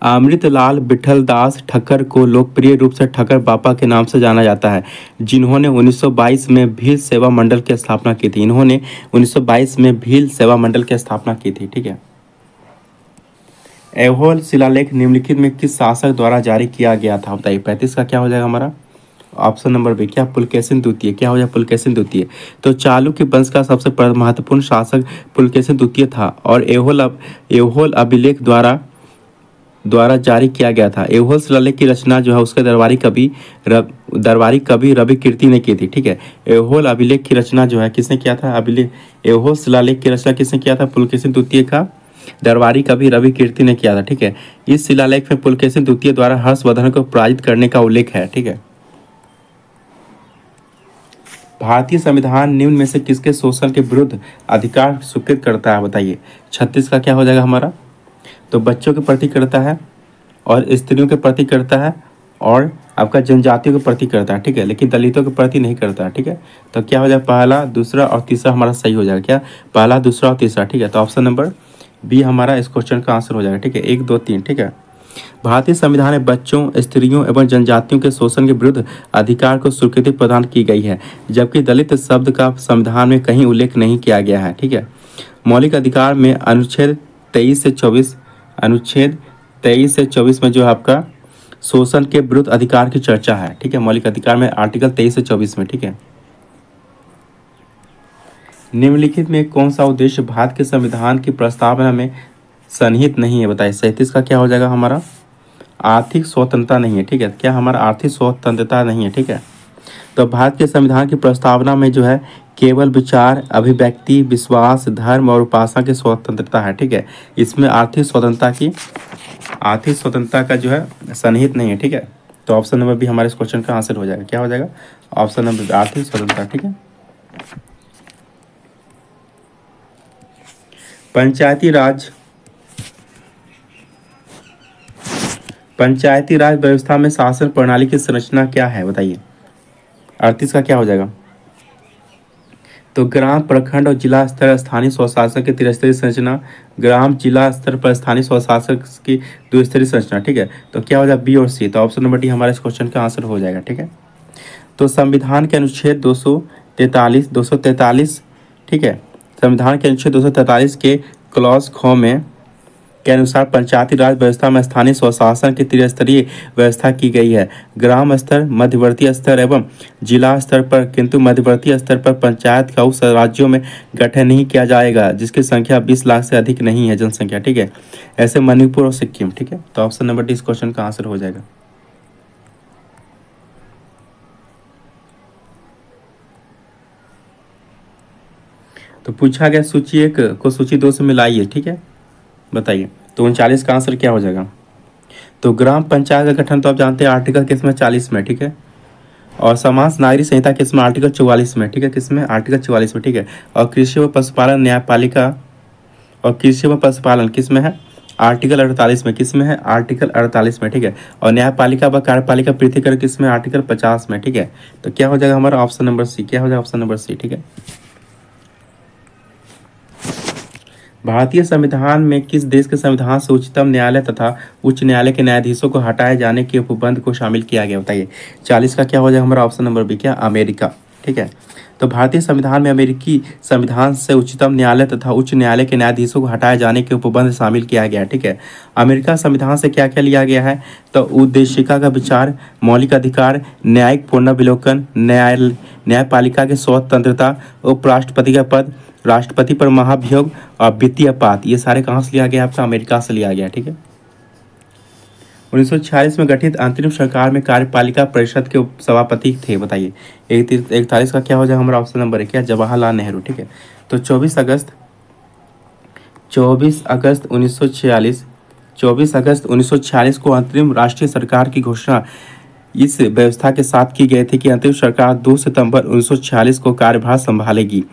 अमृतलाल विठल दास ठक्कर को लोकप्रिय रूप से ठक्कर बापा के नाम से जाना जाता है, जिन्होंने 1922 में भील सेवा मंडल की स्थापना की थी। इन्होंने 1922 में भील सेवा मंडल की स्थापना की थी। ठीक है, ऐहोल शिलालेख निम्नलिखित में किस शासक द्वारा जारी किया गया था, बताइए 35 का क्या हो जाएगा हमारा ऑप्शन नंबर बी, क्या पुलकेशिन द्वितीय, क्या हो जाएगा पुलकेशिन द्वितीय। तो चालुक्य वंश का सबसे महत्वपूर्ण शासक पुलकेशिन द्वितीय था, और ऐहोल अभिलेख द्वारा जारी किया गया था। ऐहोल शिलालेख की रचना जो है उसके दरबारी कवि रवि कीर्ति ने की थी। ठीक है, ऐहोल अभिलेख की रचना जो है किसने किया था, ऐहोल शिलालेख की रचना किसने किया था, पुलकेशिन द्वितीय का दरबारी कवि रवि कीर्ति ने किया था। ठीक है, इस शिलालेख में पुलकेशिन द्वितीय द्वारा हर्षवर्धन को पराजित करने का उल्लेख है। ठीक है, भारतीय संविधान निम्न में से किसके शोषण के विरुद्ध अधिकार स्वीकृत करता है, बताइए 36 का क्या हो जाएगा हमारा। तो बच्चों के प्रति करता है, और स्त्रियों के प्रति करता है, और आपका जनजातियों के प्रति करता है, ठीक है, लेकिन दलितों के प्रति नहीं करता है, ठीक है। तो क्या हो जाएगा, पहला दूसरा और तीसरा हमारा सही हो जाएगा। क्या, पहला दूसरा और तीसरा, ठीक है। तो ऑप्शन नंबर बी हमारा इस क्वेश्चन का आंसर हो जाएगा, ठीक है, 1 2 3, ठीक है। भारतीय संविधान में बच्चों, स्त्रियों एवं जनजातियों के शोषण के विरुद्ध अधिकार को स्वीकृति प्रदान की गई है, जबकि दलित शब्द का संविधान में कहीं उल्लेख नहीं किया गया है, ठीक है। मौलिक अधिकार में अनुच्छेद 23 से 24, अनुच्छेद 23 से 24 में जो है आपका शोषण के विरुद्ध अधिकार की चर्चा है, ठीक है। मौलिक अधिकार में आर्टिकल 23 से 24 में, ठीक है। निम्नलिखित में कौन सा उद्देश्य भारत के संविधान की प्रस्तावना में सन्निहित नहीं है, बताइए। 37 का क्या हो जाएगा हमारा, आर्थिक स्वतंत्रता नहीं है, ठीक है। क्या हमारा आर्थिक स्वतंत्रता नहीं है, ठीक है। तो भारत के संविधान की प्रस्तावना में जो है केवल विचार, अभिव्यक्ति, विश्वास, धर्म और उपासना की स्वतंत्रता है, ठीक है। इसमें आर्थिक स्वतंत्रता का जो है सन्निहित नहीं है, ठीक है। तो ऑप्शन नंबर बी हमारे इस क्वेश्चन का आंसर हो जाएगा। क्या हो जाएगा, ऑप्शन नंबर बी, आर्थिक स्वतंत्रता, ठीक है। पंचायती राज व्यवस्था में शासन प्रणाली की संरचना क्या है, बताइए। 38 का क्या हो जाएगा, तो ग्राम, प्रखंड और जिला स्तर स्थानीय स्वशासन की त्रिस्तरीय संरचना, ग्राम जिला स्तर पर स्थानीय स्वशासन की द्विस्तरीय संरचना, ठीक है। तो क्या हो जाएगा, बी और सी। तो ऑप्शन नंबर डी हमारे इस क्वेश्चन का आंसर हो जाएगा, ठीक है। तो संविधान के अनुच्छेद 243, ठीक है, संविधान के अनुच्छेद 243 के क्लॉज ख में के अनुसार पंचायती राज व्यवस्था में स्थानीय स्वशासन की त्रिस्तरीय व्यवस्था की गई है। ग्राम स्तर, मध्यवर्ती स्तर एवं जिला स्तर पर, किंतु मध्यवर्ती स्तर पर पंचायत का उस राज्यों में गठन नहीं किया जाएगा जिसकी संख्या 20 लाख से अधिक नहीं है जनसंख्या, ठीक है। ऐसे मणिपुर और सिक्किम, ठीक है। तो ऑप्शन नंबर डी इस क्वेश्चन का आंसर हो जाएगा। तो पूछा गया सूची 1 को सूची 2 से मिलाइए, ठीक है, बताइए। तो 39 का आंसर क्या हो जाएगा, तो ग्राम पंचायत का गठन तो आप जानते हैं आर्टिकल किसमें, 40 में, ठीक है। और समाज नागरिक संहिता किसमें, आर्टिकल 44 में, ठीक है, किसमें, आर्टिकल 44 में, ठीक है। और कृषि व पशुपालन न्यायपालिका और कृषि व पशुपालन किसमें है, आर्टिकल 48 में, किसमें है, आर्टिकल 48 में, ठीक है। और न्यायपालिका व कार्यपालिका पृथकीकरण किसमें, आर्टिकल 50 में, ठीक है। तो क्या हो जाएगा हमारा ऑप्शन नंबर सी, क्या हो जाएगा ऑप्शन नंबर सी, ठीक है। भारतीय संविधान में किस देश के संविधान से उच्चतम न्यायालय तथा उच्च न्यायालय के न्यायाधीशों को हटाए जाने के उपबंध को शामिल किया गया, बताइए। 40 का क्या हो जाएगा हमारा ऑप्शन नंबर बी, क्या, अमेरिका, ठीक है। तो भारतीय संविधान में अमेरिकी संविधान से उच्चतम न्यायालय तथा उच्च न्यायालय के न्यायाधीशों को हटाए जाने के उपबंध शामिल किया गया है, ठीक है। अमेरिका संविधान से क्या क्या लिया गया है, तो उद्देशिका का विचार, मौलिक अधिकार, न्यायिक पुनर्विलोकन, न्यायपालिका की स्वतंत्रता, उपराष्ट्रपति का पद, राष्ट्रपति पर महाभियोग और वित्तीय पात, ये सारे कहाँ से लिया गया, आपका अमेरिका से लिया गया, ठीक है। 1946 में गठित अंतरिम सरकार में कार्यपालिका परिषद के सभापति थे, बताइए। 41 का क्या हो जाएगा हमारा ऑप्शन नंबर है, क्या, जवाहरलाल नेहरू, ठीक है। तो 24 अगस्त 1946 को अंतरिम राष्ट्रीय सरकार की घोषणा इस व्यवस्था के साथ की गई थी कि अंतरिम सरकार 2 सितंबर 1946 को कार्यभार संभालेगी,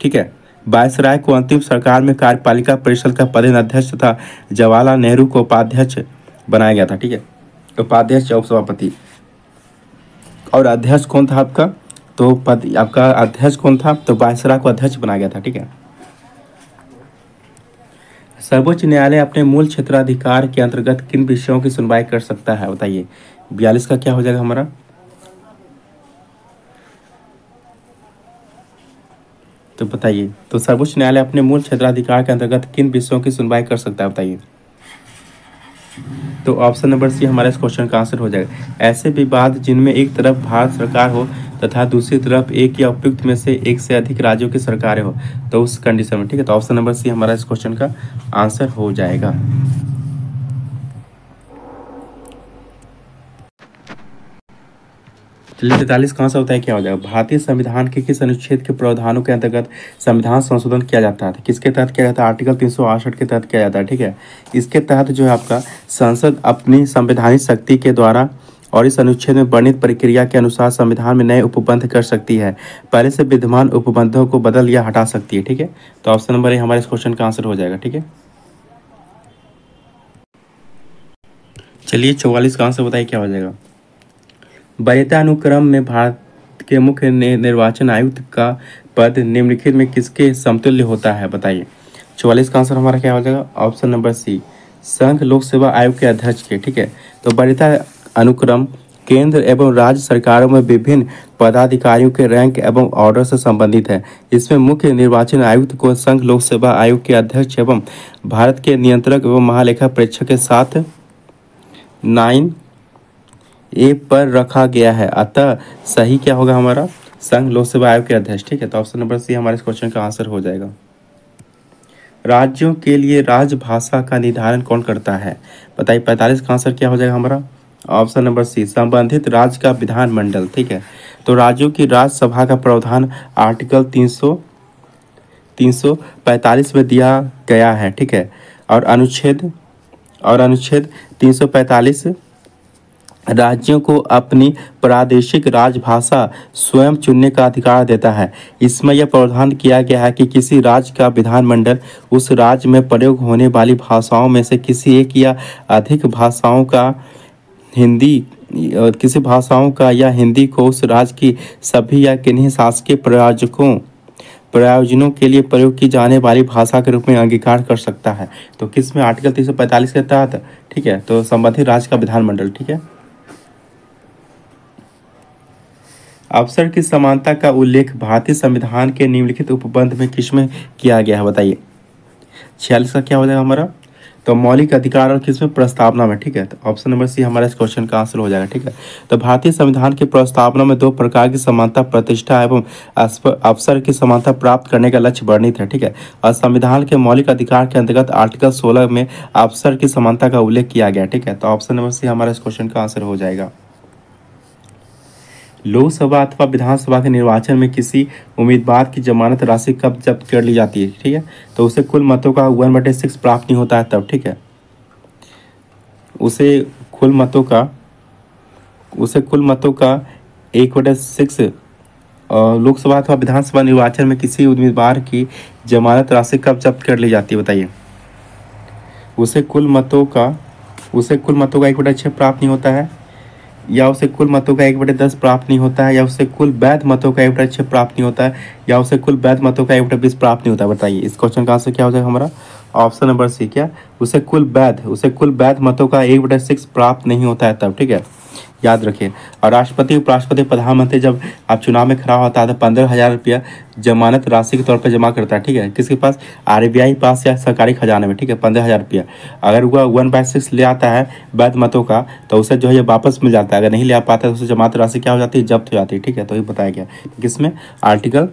ठीक है। वायसराय को अंतिम सरकार में कार्यपालिका परिषद का पदेन अध्यक्ष तथा जवाहरलाल नेहरू को उपाध्यक्ष बनाया गया था, ठीक है। उपाध्यक्ष और सभापति, और अध्यक्ष कौन था आपका, तो पद आपका अध्यक्ष कौन था, तो वायसराय को अध्यक्ष बनाया गया था, ठीक है। सर्वोच्च न्यायालय अपने मूल क्षेत्राधिकार के अंतर्गत किन विषयों की सुनवाई कर सकता है, बताइए। 42 का क्या हो जाएगा हमारा, तो बताइए। तो सर्वोच्च न्यायालय अपने मूल क्षेत्राधिकार के अंतर्गत किन विषयों की सुनवाई कर सकता है, बताइए। तो ऑप्शन नंबर सी हमारा इस क्वेश्चन का आंसर हो जाएगा। ऐसे विवाद जिनमें एक तरफ भारत सरकार हो तथा दूसरी तरफ एक या उपयुक्त में से एक से अधिक राज्यों की सरकारें हो, तो उस कंडीशन में, ठीक है। तो ऑप्शन नंबर सी हमारा इस क्वेश्चन का आंसर हो जाएगा। चलिए 43 कहाँ से होता है, क्या हो जाएगा, भारतीय संविधान के किस अनुच्छेद के प्रावधानों के अंतर्गत संविधान संशोधन किया जाता है, किसके तहत किया जाता है, आर्टिकल 368 के तहत किया जाता है, ठीक है। इसके तहत जो है आपका संसद अपनी संवैधानिक शक्ति के द्वारा और इस अनुच्छेद में वर्णित प्रक्रिया के अनुसार संविधान में नए उपबंध कर सकती है, पहले से विद्यमान उपबंधों को बदल या हटा सकती है, ठीक है। तो ऑप्शन नंबर ए हमारे इस क्वेश्चन का आंसर हो जाएगा, ठीक है। चलिए 44 का आंसर बताइए क्या हो जाएगा। वरीयता अनुक्रम में भारत के मुख्य निर्वाचन आयुक्त का पद निम्नलिखित में किसके समतुल्य होता है बताइए। 44 का आंसर हमारा क्या हो जाएगा, ऑप्शन नंबर सी, संघ लोक सेवा आयोग के अध्यक्ष के। ठीक है, तो वरीयता अनुक्रम केंद्र एवं राज्य सरकारों में विभिन्न पदाधिकारियों के रैंक एवं ऑर्डर से संबंधित है। इसमें मुख्य निर्वाचन आयुक्त को संघ लोक सेवा आयोग के अध्यक्ष एवं भारत के नियंत्रक एवं महालेखा परीक्षक के साथ 9A पर रखा गया है। अतः सही क्या होगा हमारा, संघ लोक सेवा आयोग के अध्यक्ष। ठीक है, तो ऑप्शन नंबर सी हमारे इस क्वेश्चन का आंसर हो जाएगा। राज्यों के लिए राजभाषा का निर्धारण कौन करता है बताइए। 45 का आंसर क्या हो जाएगा हमारा, ऑप्शन नंबर सी, संबंधित राज्य का विधानमंडल। ठीक है, तो राज्यों की राज्यसभा का प्रावधान आर्टिकल 345 में दिया गया है। ठीक है, और अनुच्छेद 345 राज्यों को अपनी प्रादेशिक राजभाषा स्वयं चुनने का अधिकार देता है। इसमें यह प्रावधान किया गया है कि किसी राज्य का विधानमंडल उस राज्य में प्रयोग होने वाली भाषाओं में से किसी एक या अधिक भाषाओं का या हिंदी को उस राज्य की सभी या किन्हीं शासकीय प्रयोजनों के लिए प्रयोग की जाने वाली भाषा के रूप में अंगीकार कर सकता है। तो किस में, आर्टिकल 345 के तहत। ठीक है, तो संबंधित राज्य का विधानमंडल। ठीक है, अवसर की समानता का उल्लेख भारतीय संविधान के निम्नलिखित उपबंध में किसमें किया गया है बताइए। 46 का क्या हो जाएगा हमारा, तो मौलिक अधिकार और किसमें, प्रस्तावना में। ठीक है, तो ऑप्शन नंबर सी हमारा इस क्वेश्चन का आंसर हो जाएगा। ठीक है, तो भारतीय संविधान की प्रस्तावना में 2 प्रकार की समानता, प्रतिष्ठा एवं अवसर की समानता प्राप्त करने का लक्ष्य वर्णित है। ठीक है, और संविधान के मौलिक अधिकार के अंतर्गत आर्टिकल 16 में अवसर की समानता का उल्लेख किया गया। ठीक है, तो ऑप्शन नंबर सी हमारा इस क्वेश्चन का आंसर हो जाएगा। लोकसभा अथवा विधानसभा के निर्वाचन में किसी उम्मीदवार की जमानत राशि कब जब्त कर ली जाती है। ठीक है, तो उसे कुल मतों का 1/6 प्राप्त नहीं होता है तब। ठीक है, उसे कुल मतों का 1/6 लोकसभा अथवा विधानसभा निर्वाचन में किसी उम्मीदवार की जमानत राशि कब जब्त कर ली जाती है बताइए। उसे कुल मतों का 1/6 प्राप्त नहीं होता है, या उसे कुल मतों का 1/10 प्राप्त नहीं होता है, या उसे कुल वैध मतों का 1/6 प्राप्त नहीं होता है, या उसे कुल वैध मतों का 1/20 प्राप्त नहीं होता है बताइए। इस क्वेश्चन का आंसर क्या हो जाएगा हमारा, ऑप्शन नंबर सी, क्या उसे कुल वैध मतों का 1/6 प्राप्त नहीं होता है तब। ठीक है, याद रखिए। और राष्ट्रपति, उपराष्ट्रपति, प्रधानमंत्री जब आप चुनाव में खड़ा होता है तो 15,000 रुपया जमानत राशि के तौर पर जमा करता है। ठीक है, किसके पास, RBI पास या सरकारी खजाने में। ठीक है, 15,000 रुपया। अगर वह 1/6 ले आता है वैध मतों का तो उसे जो है ये वापस मिल जाता है। अगर नहीं ले आ पाता है तो उसे जमानत राशि क्या हो जाती है, जब्त हो जाती है। ठीक है, तो ये बताया गया किसमें, आर्टिकल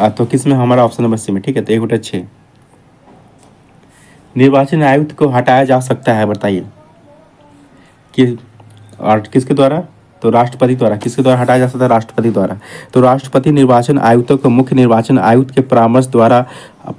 तो किसमें हमारा ऑप्शन नंबर सी में। ठीक है, तो 1/6 निर्वाचन आयुक्त को हटाया जा सकता है बताइए कि और किसके द्वारा, तो राष्ट्रपति द्वारा। किसके द्वारा हटाया जा सकता है, राष्ट्रपति द्वारा। तो राष्ट्रपति निर्वाचन आयुक्तों को मुख्य निर्वाचन आयुक्त के परामर्श द्वारा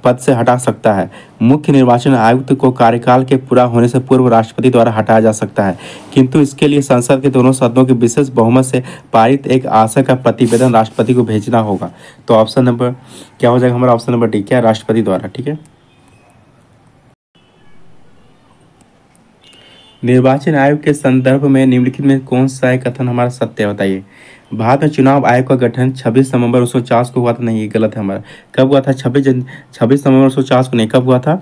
पद से हटा सकता है। मुख्य निर्वाचन आयुक्त को कार्यकाल के पूरा होने से पूर्व राष्ट्रपति द्वारा हटाया जा सकता है, किंतु इसके लिए संसद के दोनों सदनों के विशेष बहुमत से पारित एक आशय का प्रतिवेदन राष्ट्रपति को भेजना होगा। तो ऑप्शन नंबर क्या हो जाएगा हमारा, ऑप्शन नंबर डी, क्या, राष्ट्रपति द्वारा। ठीक है, निर्वाचन आयोग के संदर्भ में निम्नलिखित में कौन सा कथन हमारा सत्य है बताइए। भारत में चुनाव आयोग का गठन 26 नवंबर 1950 को हुआ था। नहीं, ये गलत है हमारा। कब हुआ था, 26 नवंबर 1950 को नहीं, कब हुआ था,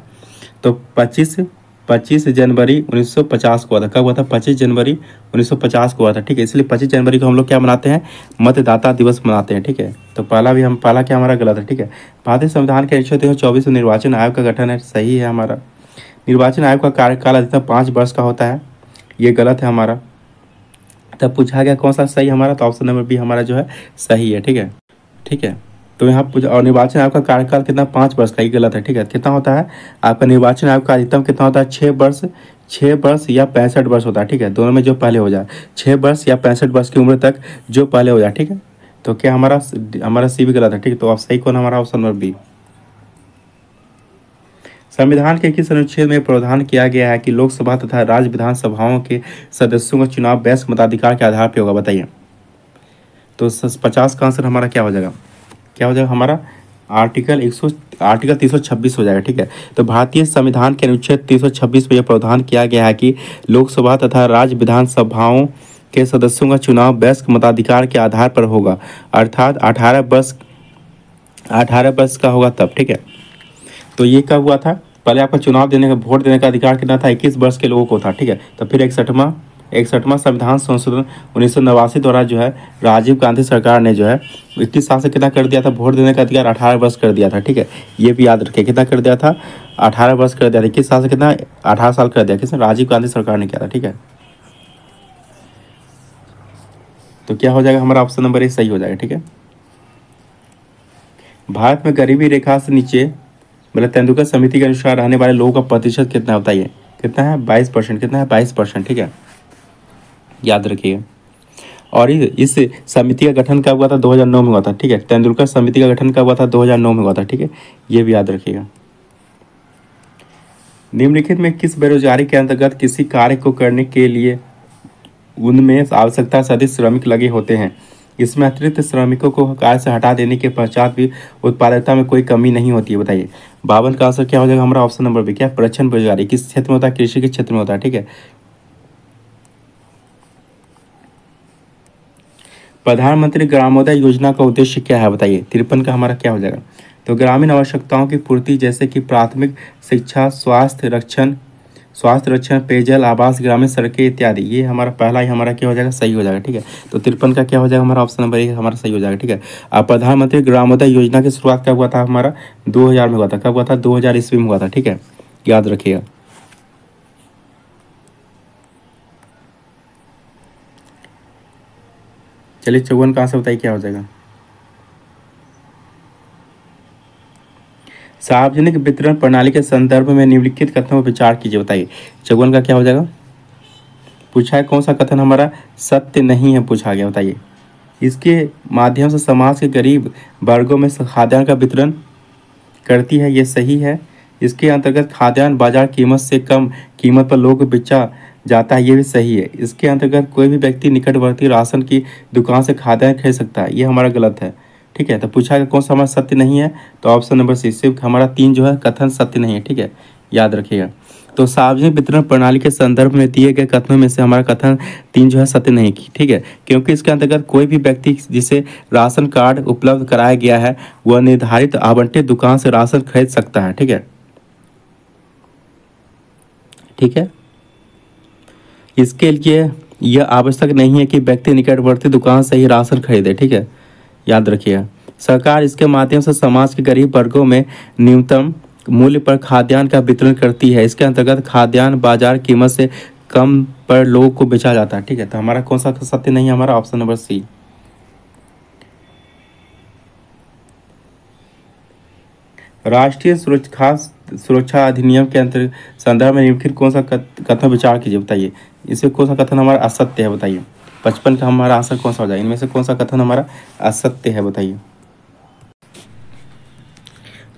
तो 25 जनवरी 1950 को हुआ था। कब हुआ था, 25 जनवरी 1950 को हुआ था। ठीक है, इसलिए 25 जनवरी को हम लोग क्या मनाते हैं, मतदाता दिवस मनाते हैं। ठीक है, तो पहला क्या हमारा गलत है। ठीक है, भारतीय संविधान के अनुच्छेद 324 में निर्वाचन आयोग का गठन है, सही है हमारा। निर्वाचन आयोग का कार्यकाल अधिकतम 5 वर्ष का होता है, ये गलत है हमारा। तब पूछा गया कौन सा सही हमारा, तो ऑप्शन नंबर बी हमारा जो है सही है। ठीक है, ठीक है, तो यहाँ और निर्वाचन आयोग का कार्यकाल कितना, 5 वर्ष का, ये गलत है। ठीक है, कितना होता है आपका निर्वाचन आयोग का अधिकतम कितना होता है, 6 वर्ष या 65 वर्ष होता है। ठीक है, दोनों में जो पहले हो जाए, 6 वर्ष या 65 वर्ष की उम्र तक जो पहले हो जाए। ठीक है, तो क्या हमारा सी भी गलत है। ठीक है, तो आप सही कौन हमारा, ऑप्शन नंबर बी। संविधान के किस अनुच्छेद में प्रावधान किया गया है कि लोकसभा तथा राज्य विधानसभाओं के सदस्यों का चुनाव वयस्क मताधिकार के आधार पर होगा बताइए। तो 50 का आंसर हमारा क्या हो जाएगा, हमारा आर्टिकल 326 हो जाएगा। ठीक है, तो भारतीय संविधान के अनुच्छेद 326 में यह प्रावधान किया गया है कि लोकसभा तथा राज्य विधानसभाओं के सदस्यों का चुनाव वयस्क मताधिकार के आधार पर होगा, अर्थात 18 वर्ष का होगा तब। ठीक है, तो ये कब हुआ था? पहले आपका चुनाव देने का, वोट देने का अधिकार कितना था? 21 वर्ष के लोगों को था। ठीक है, तो फिर 61वां संविधान संशोधन 1989 द्वारा जो है राजीव गांधी सरकार ने जो है 21 साल से कितना कर दिया था? वोट देने का अधिकार 18 वर्ष कर दिया था। ठीक है, ये भी याद रखिए, कितना कर दिया था? 18 वर्ष कर दिया था। 21 साल से कितना? 18 साल कर दिया। किसने? राजीव गांधी सरकार ने किया था। ठीक है, तो क्या हो जाएगा हमारा? ऑप्शन नंबर ए सही हो जाएगा। ठीक है, भारत में गरीबी रेखा से नीचे मतलब तेंदुलकर समिति के अनुसार रहने वाले लोगों का प्रतिशत कितना होता है? कितना है? 22%। कितना है? 22%। ठीक है, याद रखिएगा। और इस समिति का गठन कब हुआ था? 2009 में हुआ था। ठीक है, तेंदुलकर समिति का गठन कब हुआ था? 2009 में हुआ था। ठीक है, ये भी याद रखिएगा। निम्नलिखित में किस बेरोजगारी के अंतर्गत किसी कार्य को करने के लिए उनमें आवश्यकता से अधिक श्रमिक लगे होते हैं? इसमें अतिरिक्त श्रमिकों को कार्य से हटा देने के पश्चात भी उत्पादकता में कोई कमी नहीं होती है। बताइए, 52 का आंसर क्या हो जाएगा हमारा? Option number B. क्या? परिक्षण बेरोजगारी किस क्षेत्र में होता है? कृषि के क्षेत्र में होता है। ठीक है, प्रधानमंत्री ग्रामोदय योजना का उद्देश्य क्या है? बताइए, 53 का हमारा क्या हो जाएगा? तो ग्रामीण आवश्यकताओं की पूर्ति जैसे कि प्राथमिक शिक्षा, स्वास्थ्य रक्षण, पेयजल, आवास, ग्रामीण सड़कें इत्यादि, ये हमारा पहला ही हमारा क्या हो जाएगा? सही हो जाएगा। ठीक है, तो 53 का क्या हो जाएगा हमारा? ऑप्शन नंबर 1 हमारा सही हो जाएगा। ठीक है, अब प्रधानमंत्री ग्रामोदय योजना की शुरुआत कब हुआ था हमारा? 2000 में हुआ था। कब हुआ था? 2000 ईस्वी में हुआ था। ठीक है, याद रखिएगा। चलिए 54 का आंसर बताइए क्या हो जाएगा? सार्वजनिक वितरण प्रणाली के संदर्भ में निम्नलिखित कथनों पर विचार कीजिए। बताइए, 54 का क्या हो जाएगा? पूछा है कौन सा कथन हमारा सत्य नहीं है, पूछा गया। बताइए, इसके माध्यम से समाज के गरीब वर्गों में खाद्यान्न का वितरण करती है, ये सही है। इसके अंतर्गत खाद्यान्न बाजार कीमत से कम कीमत पर लोगों को बेचा जाता है, ये भी सही है। इसके अंतर्गत कोई भी व्यक्ति निकटवर्ती राशन की दुकान से खाद्यान्न खरीद सकता है, ये हमारा गलत है। ठीक है, तो पूछा गया कौन सा हमारा सत्य नहीं है? तो ऑप्शन नंबर सी, सिर्फ हमारा 3 जो है कथन सत्य नहीं है। ठीक है, याद रखिएगा। तो सार्वजनिक वितरण प्रणाली के संदर्भ में दिए गए कथनों में से हमारा कथन 3 जो है सत्य नहीं की। ठीक है, क्योंकि इसके अंतर्गत कोई भी व्यक्ति जिसे राशन कार्ड उपलब्ध कराया गया है वह निर्धारित आवंटित दुकान से राशन खरीद सकता है। ठीक है, ठीक है, इसके लिए यह आवश्यक नहीं है कि व्यक्ति निकटवर्ती दुकान से ही राशन खरीदे। ठीक है, याद रखिएगा। सरकार इसके माध्यम से समाज के गरीब वर्गों में न्यूनतम मूल्य पर खाद्यान्न का वितरण करती है। इसके अंतर्गत खाद्यान्न बाजार कीमत से कम पर लोगों को बेचा जाता है। ठीक है, तो हमारा कौन सा सत्य नहीं है? हमारा ऑप्शन नंबर सी। राष्ट्रीय सुरक्षा अधिनियम के अंतर्गत संदर्भ में निम्नलिखित कौन सा कथन विचार कीजिए। बताइए, इसमें कौन सा कथन हमारा असत्य है? बताइए, 55 का हमारा आंसर कौन सा हो जाएगा? इनमें से कौन सा कथन हमारा असत्य है? बताइए,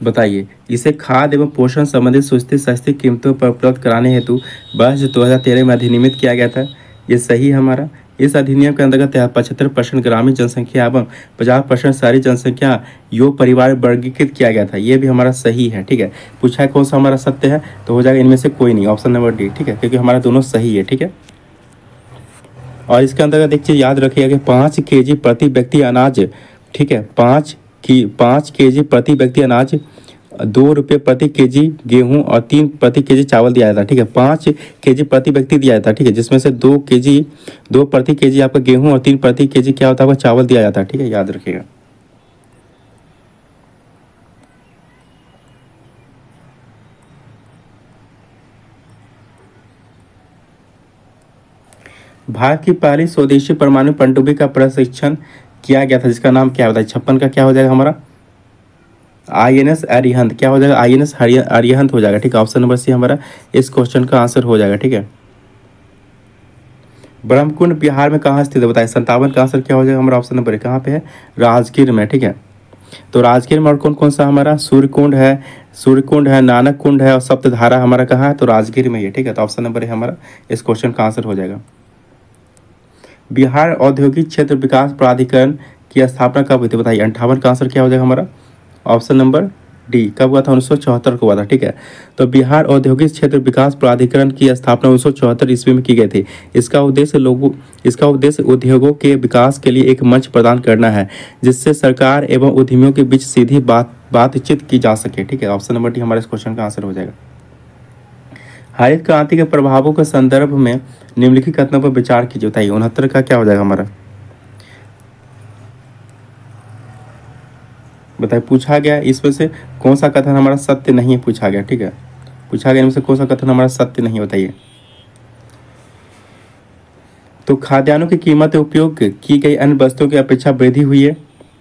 बताइए। इसे खाद्य एवं पोषण संबंधित सुस्ती सस्ती कीमतों पर उपलब्ध कराने हेतु वर्ष 2013 में अधिनियमित किया गया था, ये सही है हमारा। इस अधिनियम के अंतर्गत 75% ग्रामीण जनसंख्या एवं 50% शहरी जनसंख्या योग परिवार वर्गीकृत किया गया था, ये भी हमारा सही है। ठीक है, पूछा है कौन सा हमारा सत्य है? तो हो जाएगा इनमें से कोई नहीं, ऑप्शन नंबर डी। ठीक है, क्योंकि हमारा दोनों सही है। ठीक है, और इसके अंतर्गत एक चीज याद रखिएगा कि 5 kg प्रति व्यक्ति अनाज, ठीक है, 5 kg प्रति व्यक्ति अनाज, 2 रुपये प्रति केजी गेहूं और 3 प्रति केजी चावल दिया जाता है। ठीक है, 5 kg प्रति व्यक्ति दिया जाता है। ठीक है, जिसमें से 2 प्रति केजी आपका गेहूं और 3 प्रति केजी क्या होता है? आपका चावल दिया जाता है। ठीक है, याद रखिएगा। भारत की पहली स्वदेशी परमाणु पनडुब्बी का प्रशिक्षण किया गया था, जिसका नाम क्या होता है? 56 का क्या हो जाएगा हमारा? INS अरिहंत। क्या हो जाएगा? INS अरिहंत हो जाएगा। ठीक है, ऑप्शन नंबर सी हमारा इस क्वेश्चन का आंसर हो जाएगा। ठीक है, ब्रह्मकुंड बिहार में कहाँ स्थित है? बताइए, 57 का आंसर क्या हो जाएगा हमारा? ऑप्शन नंबर कहाँ पे है? राजगीर में। ठीक है, तो राजगीर में और कौन कौन सा हमारा? सूर्यकुंड है, नानक कुंड है और सप्तधारा हमारा कहाँ है? तो राजगीर में ही। ठीक है, तो ऑप्शन नंबर है हमारा इस क्वेश्चन का आंसर हो जाएगा। बिहार औद्योगिक क्षेत्र विकास प्राधिकरण की स्थापना कब हुई थी? बताइए, 58 का आंसर क्या हो जाएगा हमारा? ऑप्शन नंबर डी कब हुआ था? 1974 को हुआ था। ठीक है, तो बिहार औद्योगिक क्षेत्र विकास प्राधिकरण की स्थापना 1974 ईस्वी में की गई थी। इसका उद्देश्य उद्योगों के विकास के लिए एक मंच प्रदान करना है, जिससे सरकार एवं उद्यमियों के बीच सीधी बातचीत की जा सके। ठीक है, ऑप्शन नंबर डी हमारे इस क्वेश्चन का आंसर हो जाएगा। हरित क्रांति के प्रभावों के संदर्भ में निम्नलिखित कथनों पर विचार कीजिए। बताइए 69 का क्या हो जाएगा हमारा? बताइए, पूछा गया इसमें से कौन सा कथन हमारा सत्य नहीं है? पूछा गया, ठीक है, पूछा गया इनमें से कौन सा कथन हमारा सत्य नहीं? बताइए। तो खाद्यान्नों की कीमत उपयोग की गई अन्य वस्तुओं की अपेक्षा वृद्धि हुई है,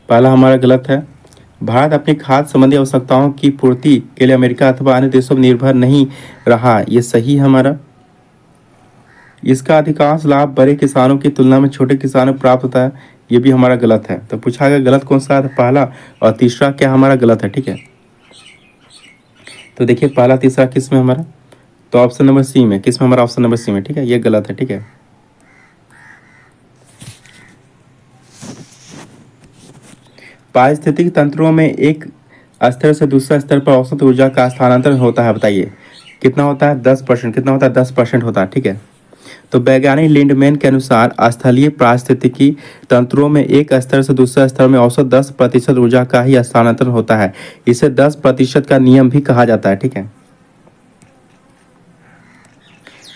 पहला हमारा गलत है। भारत अपनी खाद्य संबंधी आवश्यकताओं की पूर्ति के लिए अमेरिका अथवा अन्य देशों पर निर्भर नहीं रहा, ये सही है हमारा। इसका अधिकांश लाभ बड़े किसानों की तुलना में छोटे किसानों को प्राप्त होता है, ये भी हमारा गलत है। तो पूछा गया गलत कौन सा है? पहला और तीसरा क्या हमारा गलत है? ठीक है, तो देखिए पहला तीसरा किस में हमारा? तो ऑप्शन नंबर सी में। किस में हमारा? ऑप्शन नंबर सी में। ठीक है, ये गलत है। ठीक है, पारिस्थितिक तंत्रों में एक स्तर से दूसरे स्तर पर औसत ऊर्जा का स्थानांतरण होता है। बताइए कितना होता है? 10%। कितना होता है? 10% होता है। ठीक है, तो वैज्ञानिक लिंडमैन के अनुसार स्थलीय पारिस्थितिकी तंत्रों में एक स्तर से दूसरे स्तर में औसत 10% ऊर्जा का ही स्थानांतरण होता है। इसे 10% का नियम भी कहा जाता है। ठीक है,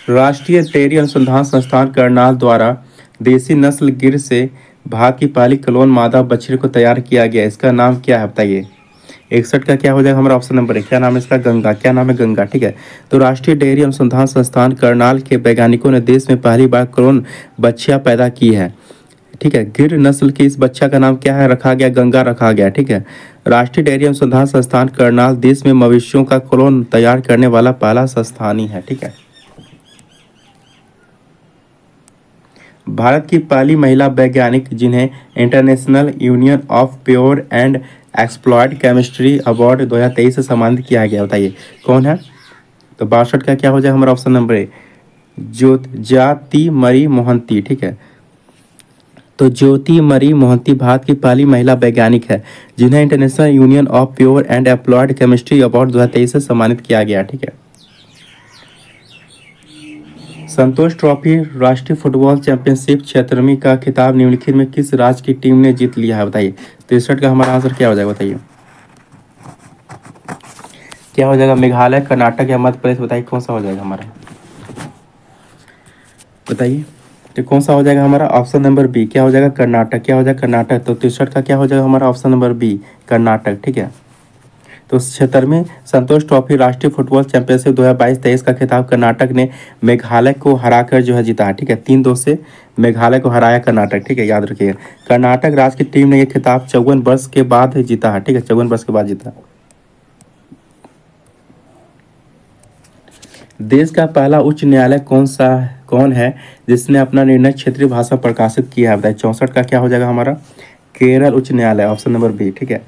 राष्ट्रीय डेयरी अनुसंधान संस्थान करनाल द्वारा देसी नस्ल गिर से भाग की पहली क्लोन मादा बछड़े को तैयार किया गया, इसका नाम क्या है? बताइए। 61 का क्या हो जाएगा हमारा? ऑप्शन नंबर है। क्या नाम है इसका? गंगा। क्या नाम है? गंगा। ठीक है, तो राष्ट्रीय डेयरी अनुसंधान संस्थान करनाल के वैज्ञानिकों ने देश में पहली बार क्लोन बच्चियां पैदा की है। ठीक है, गिर नस्ल की इस बच्चा का नाम क्या है रखा गया? गंगा रखा गया। ठीक है, राष्ट्रीय डेयरी अनुसंधान संस्थान करनाल देश में मवेशियों का क्लोन तैयार करने वाला पहला संस्थान ही है। ठीक है, भारत की पहली महिला वैज्ञानिक जिन्हें international union of pure and exploited chemistry award 2023 से सम्मानित किया गया, बताइए कौन है? तो 62 का क्या हो जाएगा हमारा? ऑप्शन नंबर ए, ज्योति मरी मोहंती। ठीक है, तो ज्योति मरी मोहंती भारत की पहली महिला वैज्ञानिक है जिन्हें international union of pure and applied chemistry award 2023 से सम्मानित किया गया। ठीक है, संतोष ट्रॉफी राष्ट्रीय फुटबॉल चैंपियनशिप क्षेत्रमी का खिताब निम्नलिखित में किस राज्य की टीम ने जीत लिया है? बताइए। 63 का हमारा आंसर क्या हो जाएगा? बताइए क्या हो जाएगा? मेघालय, कर्नाटक या मध्य प्रदेश? बताइए कौन सा हो जाएगा हमारा? बताइए तो कौन सा हो जाएगा हमारा? Option number B. क्या हो जाएगा? कर्नाटक। क्या हो जाएगा? कर्नाटक। तो 63 का क्या हो जाएगा हमारा? Option number B, Karnataka. ठीक है, तो 76वें संतोष ट्रॉफी राष्ट्रीय फुटबॉल चैंपियनशिप 2022-23 का खिताब कर्नाटक ने मेघालय को हराकर जो है जीता है। ठीक है, 3-2 से मेघालय को हराया कर्नाटक। ठीक है, याद रखिए कर्नाटक राज्य की टीम ने यह खिताब 54 वर्ष के बाद जीता है। ठीक है, 54 वर्ष के बाद जीता। देश का पहला उच्च न्यायालय कौन है जिसने अपना निर्णय क्षेत्रीय भाषा प्रकाशित किया है? बताइए। 64 का क्या हो जाएगा हमारा? केरल उच्च न्यायालय, ऑप्शन नंबर बी। ठीक है,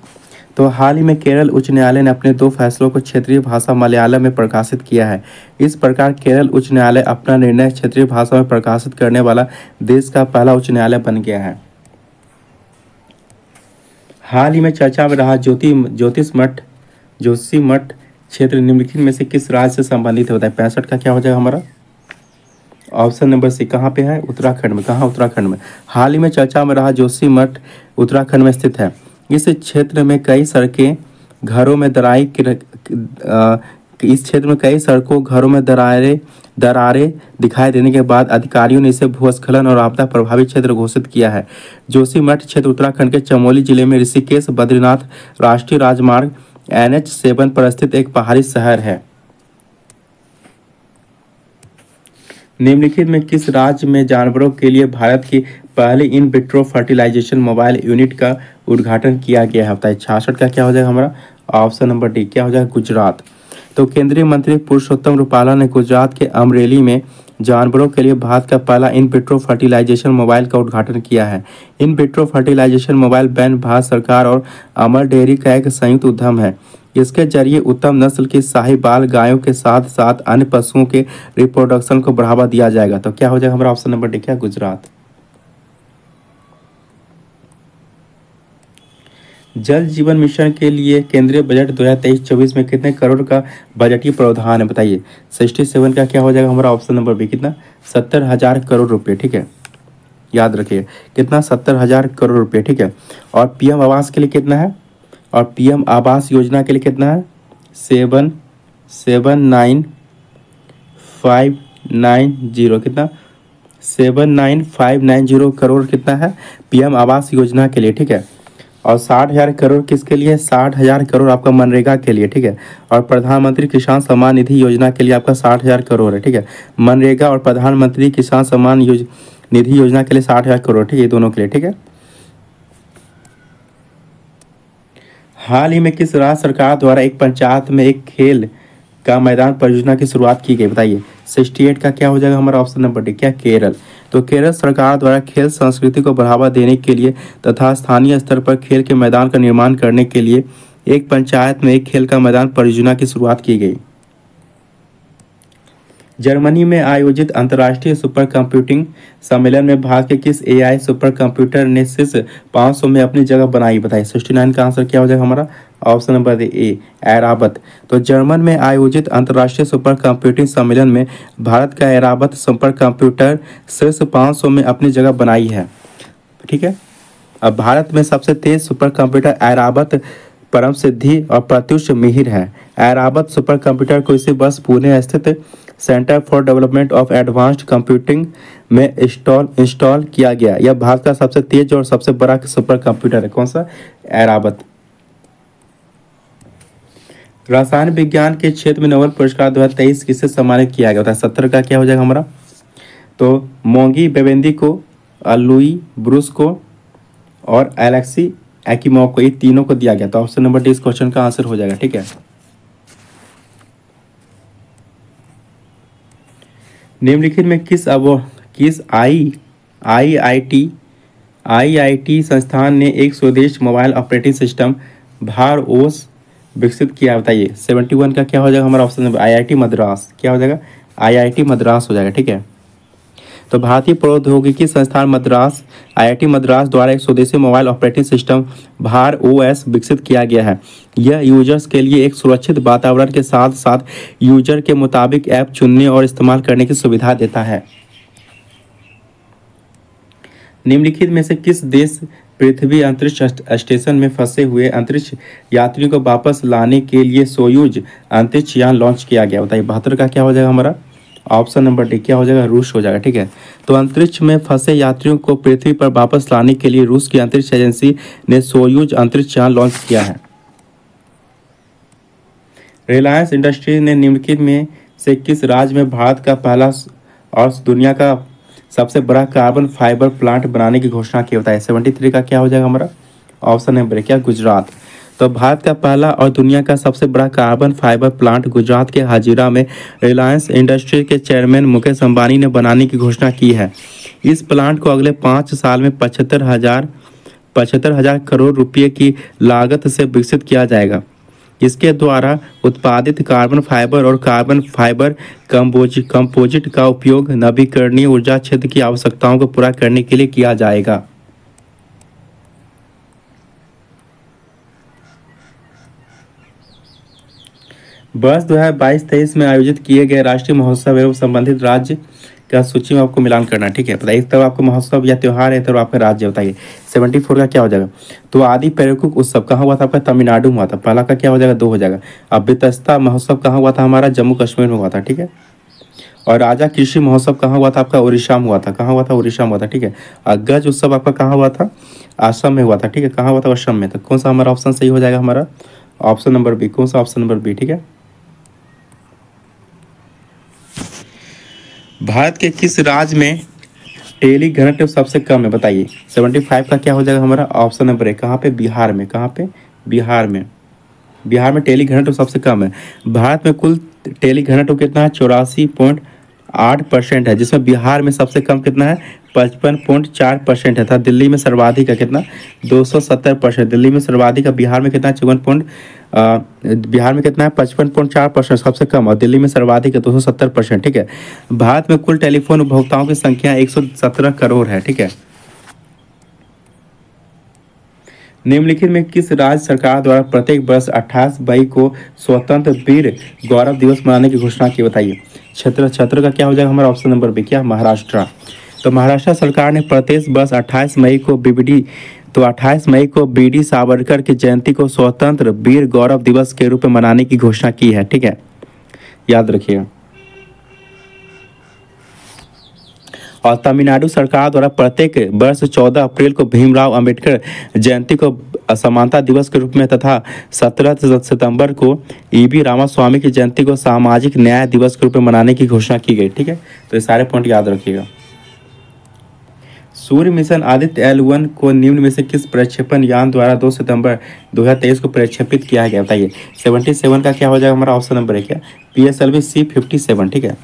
तो हाल ही में केरल उच्च न्यायालय ने अपने 2 फैसलों को क्षेत्रीय भाषा मलयालम में प्रकाशित किया है। इस प्रकार केरल उच्च न्यायालय अपना निर्णय क्षेत्रीय भाषा में प्रकाशित करने वाला देश का पहला उच्च न्यायालय बन गया है। हाल ही में चर्चा में रहा जोशीमठ क्षेत्र निम्नलिखित में से किस राज्य से संबंधित होता है? 65 का क्या हो जाएगा हमारा? Option number C. कहाँ पे है? उत्तराखंड में। कहाँ? उत्तराखंड में। हाल ही में चर्चा में रहा जोशीमठ उत्तराखंड में स्थित है। इस क्षेत्र में कई सड़कें घरों में इस क्षेत्र में कई सड़कों घरों में दरारें दिखाई देने के बाद अधिकारियों ने इसे भूस्खलन और आपदा प्रभावित क्षेत्र घोषित किया है। जोशीमठ क्षेत्र उत्तराखंड के चमोली जिले में ऋषिकेश बद्रीनाथ राष्ट्रीय राजमार्ग NH7 पर स्थित एक पहाड़ी शहर है। निम्नलिखित में किस राज्य में जानवरों के लिए भारत की पहली in vitro fertilisation mobile unit का उद्घाटन किया गया है? बताइए। 66 का क्या हो जाएगा हमारा? Option number D. क्या हो जाएगा? गुजरात। तो केंद्रीय मंत्री पुरुषोत्तम रूपाला ने गुजरात के अमरेली में जानवरों के लिए भारत का पहला इन विट्रो फर्टिलाइजेशन मोबाइल का उद्घाटन किया है। In vitro fertilisation mobile van Bharat सरकार और अमर डेयरी का एक संयुक्त उद्यम है। इसके जरिए उत्तम नस्ल की साहिवाल गायों के साथ साथ अन्य पशुओं के रिप्रोडक्शन को बढ़ावा दिया जाएगा। तो क्या हो जाएगा हमारा? Option number D. क्या? गुजरात। जल जीवन मिशन के लिए केंद्रीय बजट 2023-24 में कितने करोड़ का बजटीय प्रावधान है बताइए। 67 का क्या हो जाएगा हमारा ऑप्शन नंबर बी, कितना 70,000 करोड़ रुपए, ठीक है, याद रखिए कितना 70,000 करोड़ रुपए, ठीक है। और पीएम आवास के लिए कितना है, और पीएम आवास योजना के लिए कितना है 79590, कितना 79590 करोड़ कितना है पीएम आवास योजना के लिए, ठीक है। और 60,000 करोड़ किसके लिए, 60,000 करोड़ आपका मनरेगा के लिए, ठीक है। और प्रधानमंत्री किसान सम्मान निधि योजना के लिए आपका 60,000 करोड़ है, ठीक है। मनरेगा और प्रधानमंत्री किसान सम्मान निधि योजना के लिए 60,000 करोड़, ठीक है, ये दोनों के लिए, ठीक है। हाल ही में किस राज्य सरकार द्वारा एक पंचायत में एक खेल का मैदान परियोजना की शुरुआत की गई बताइए। 68 का क्या हो जाएगा हमारा ऑप्शन नंबर डी, क्या केरल। तो केरल सरकार द्वारा खेल संस्कृति को बढ़ावा देने के लिए तथा स्थानीय स्तर पर खेल के मैदान का निर्माण करने के लिए एक पंचायत में एक खेल का मैदान परियोजना की शुरुआत की गई। जर्मनी में आयोजित अंतर्राष्ट्रीय सुपर कंप्यूटिंग सम्मेलन में भारत के किस एआई सुपर कंप्यूटर ने शीर्ष 500 में अपनी जगह बनाई बताइए। 69 का आंसर क्या हो जाएगा हमारा ऑप्शन नंबर ए, ऐरावत। तो जर्मन में आयोजित अंतर्राष्ट्रीय सुपर कंप्यूटिंग सम्मेलन में भारत का ऐरावत सुपर कंप्यूटर शीर्ष 500 में अपनी जगह बनाई है, ठीक है। अब भारत में सबसे तेज सुपर कंप्यूटर ऐरावत परम सिद्धि और प्रत्युष मिहिर है। ऐरावत सुपर कंप्यूटर को इसी वर्ष पुणे स्थित centre for development of advanced computing में इंस्टॉल किया गया। यह भारत का सबसे तेज और सबसे बड़ा सुपर कंप्यूटर है। कौन सा, ऐरावत। रसायन विज्ञान के क्षेत्र में नोबेल पुरस्कार 2023 किससे सम्मानित किया गया था। 70 का क्या हो जाएगा हमारा, तो मोंगी बेवेंदी को, लुई ब्रूस को और एलेक्सी एक्इमोव को, ये तीनों को दिया गया। तो ऑप्शन नंबर डी इस क्वेश्चन का आंसर हो जाएगा, ठीक है। निम्नलिखित में किस आईआईटी संस्थान ने एक स्वदेश मोबाइल ऑपरेटिंग सिस्टम भार ओस विकसित किया बताइए। 71 का क्या हो जाएगा हमारा ऑप्शन नंबर आईआईटी मद्रास, क्या हो जाएगा आईआईटी मद्रास हो जाएगा, ठीक है। तो भारतीय प्रौद्योगिकी संस्थान मद्रास आईआईटी मद्रास द्वारा एक स्वदेशी मोबाइल ऑपरेटिंग सिस्टम भार ओएस विकसित किया गया है। यह यूजर्स के लिए एक सुरक्षित वातावरण के साथ साथ यूजर के मुताबिक ऐप चुनने और इस्तेमाल करने की सुविधा देता है। निम्नलिखित में से किस देश पृथ्वी अंतरिक्ष स्टेशन में फंसे हुए अंतरिक्ष यात्रियों को वापस लाने के लिए सोयूज अंतरिक्ष यान लॉन्च किया गया बताइए। 72 का क्या हो जाएगा हमारा ऑप्शन नंबर डी, क्या हो जाएगा रूस हो जाएगा, ठीक है। तो अंतरिक्ष में फंसे यात्रियों को पृथ्वी पर वापस लाने के लिए रूस की अंतरिक्ष एजेंसी ने सोयूज अंतरिक्ष यान लॉन्च किया है। रिलायंस इंडस्ट्रीज ने निम्नलिखित में से किस राज्य में भारत का पहला और दुनिया का सबसे बड़ा कार्बन फाइबर प्लांट बनाने की घोषणा की बताइए। 73 का क्या हो जाएगा हमारा ऑप्शन नंबर क्या, गुजरात। तो भारत का पहला और दुनिया का सबसे बड़ा कार्बन फाइबर प्लांट गुजरात के हाजिरा में रिलायंस इंडस्ट्री के चेयरमैन मुकेश अंबानी ने बनाने की घोषणा की है। इस प्लांट को अगले 5 साल में 75,000 करोड़ रुपये की लागत से विकसित किया जाएगा। इसके द्वारा उत्पादित कार्बन फाइबर और कार्बन फाइबर कंपोजिट का उपयोग नवीकरणीय ऊर्जा क्षेत्र की आवश्यकताओं को पूरा करने के लिए किया जाएगा। वर्ष 2022-23 में आयोजित किए गए राष्ट्रीय महोत्सव एवं संबंधित राज्य का सूची में आपको मिलान करना है, ठीक है। बताइए, एक तरफ आपको महोत्सव या त्यौहार है, तरफ आपका राज्य बताइए। 74 का क्या हो जाएगा, तो आदि पेरेकुक उत्सव कहाँ हुआ था आपका, तमिलनाडु में हुआ था। पहला का क्या हो जाएगा 2 हो जाएगा। अब बेतस्ता महोत्सव कहाँ हुआ था हमारा, जम्मू कश्मीर में हुआ था, ठीक है। और राजा कृषि महोत्सव कहाँ हुआ था आपका, उड़ीसा में हुआ था। कहाँ हुआ था, उड़ीसा में हुआ था, ठीक है। और गज उत्सव आपका कहाँ हुआ था, असम में हुआ था, ठीक है। कहाँ हुआ था, असम में। तो कौन सा हमारा ऑप्शन सही हो जाएगा हमारा ऑप्शन नंबर बी। कौन सा ऑप्शन नंबर बी, ठीक है। भारत के किस राज्य में टेली घनत्व सबसे कम है बताइए। 75 का क्या हो जाएगा हमारा ऑप्शन नंबर ए, कहाँ पे, बिहार में। कहाँ पे, बिहार में। बिहार में टेली घनत्व सबसे कम है। भारत में कुल टेली घनत्व कितना है, 84.8% है, जिसमें बिहार में सबसे कम कितना है, 55.4% है था। दिल्ली में सर्वाधिक है कितना, 270%। दिल्ली में सर्वाधिक है, बिहार में कितना है, बिहार में कितना है 55.4% सबसे कम, और दिल्ली में सर्वाधिक है 270%, ठीक है। भारत में कुल टेलीफोन उपभोक्ताओं की संख्या 117 करोड़ है, ठीक है। निम्नलिखित में किस राज्य सरकार द्वारा प्रत्येक वर्ष 28 मई को स्वतंत्र वीर गौरव दिवस मनाने की घोषणा की, बताइए। छत्र छत्र का क्या हो जाएगा हमारा ऑप्शन नंबर बी, क्या, महाराष्ट्र। तो महाराष्ट्र सरकार ने प्रत्येक वर्ष 28 मई को बीडी सावरकर की जयंती को स्वतंत्र वीर गौरव दिवस के रूप में मनाने की घोषणा की है, ठीक है, याद रखिएगा। और तमिलनाडु सरकार द्वारा प्रत्येक वर्ष 14 अप्रैल को भीमराव अंबेडकर जयंती को समानता दिवस के रूप में तथा 17 सितंबर को ईवी रामास्वामी की जयंती को सामाजिक न्याय दिवस के रूप में मनाने की घोषणा की गई, ठीक है। तो ये सारे पॉइंट याद रखिएगा। सूर्य मिशन आदित्य L1 को निम्न में से किस प्रक्षेपण यान द्वारा 2 सितंबर 2023 को प्रक्षेपित किया गया, बताइए। 77 का क्या हो जाएगा हमारा ऑप्शन नंबर है, क्या, PSLV C-57, ठीक है,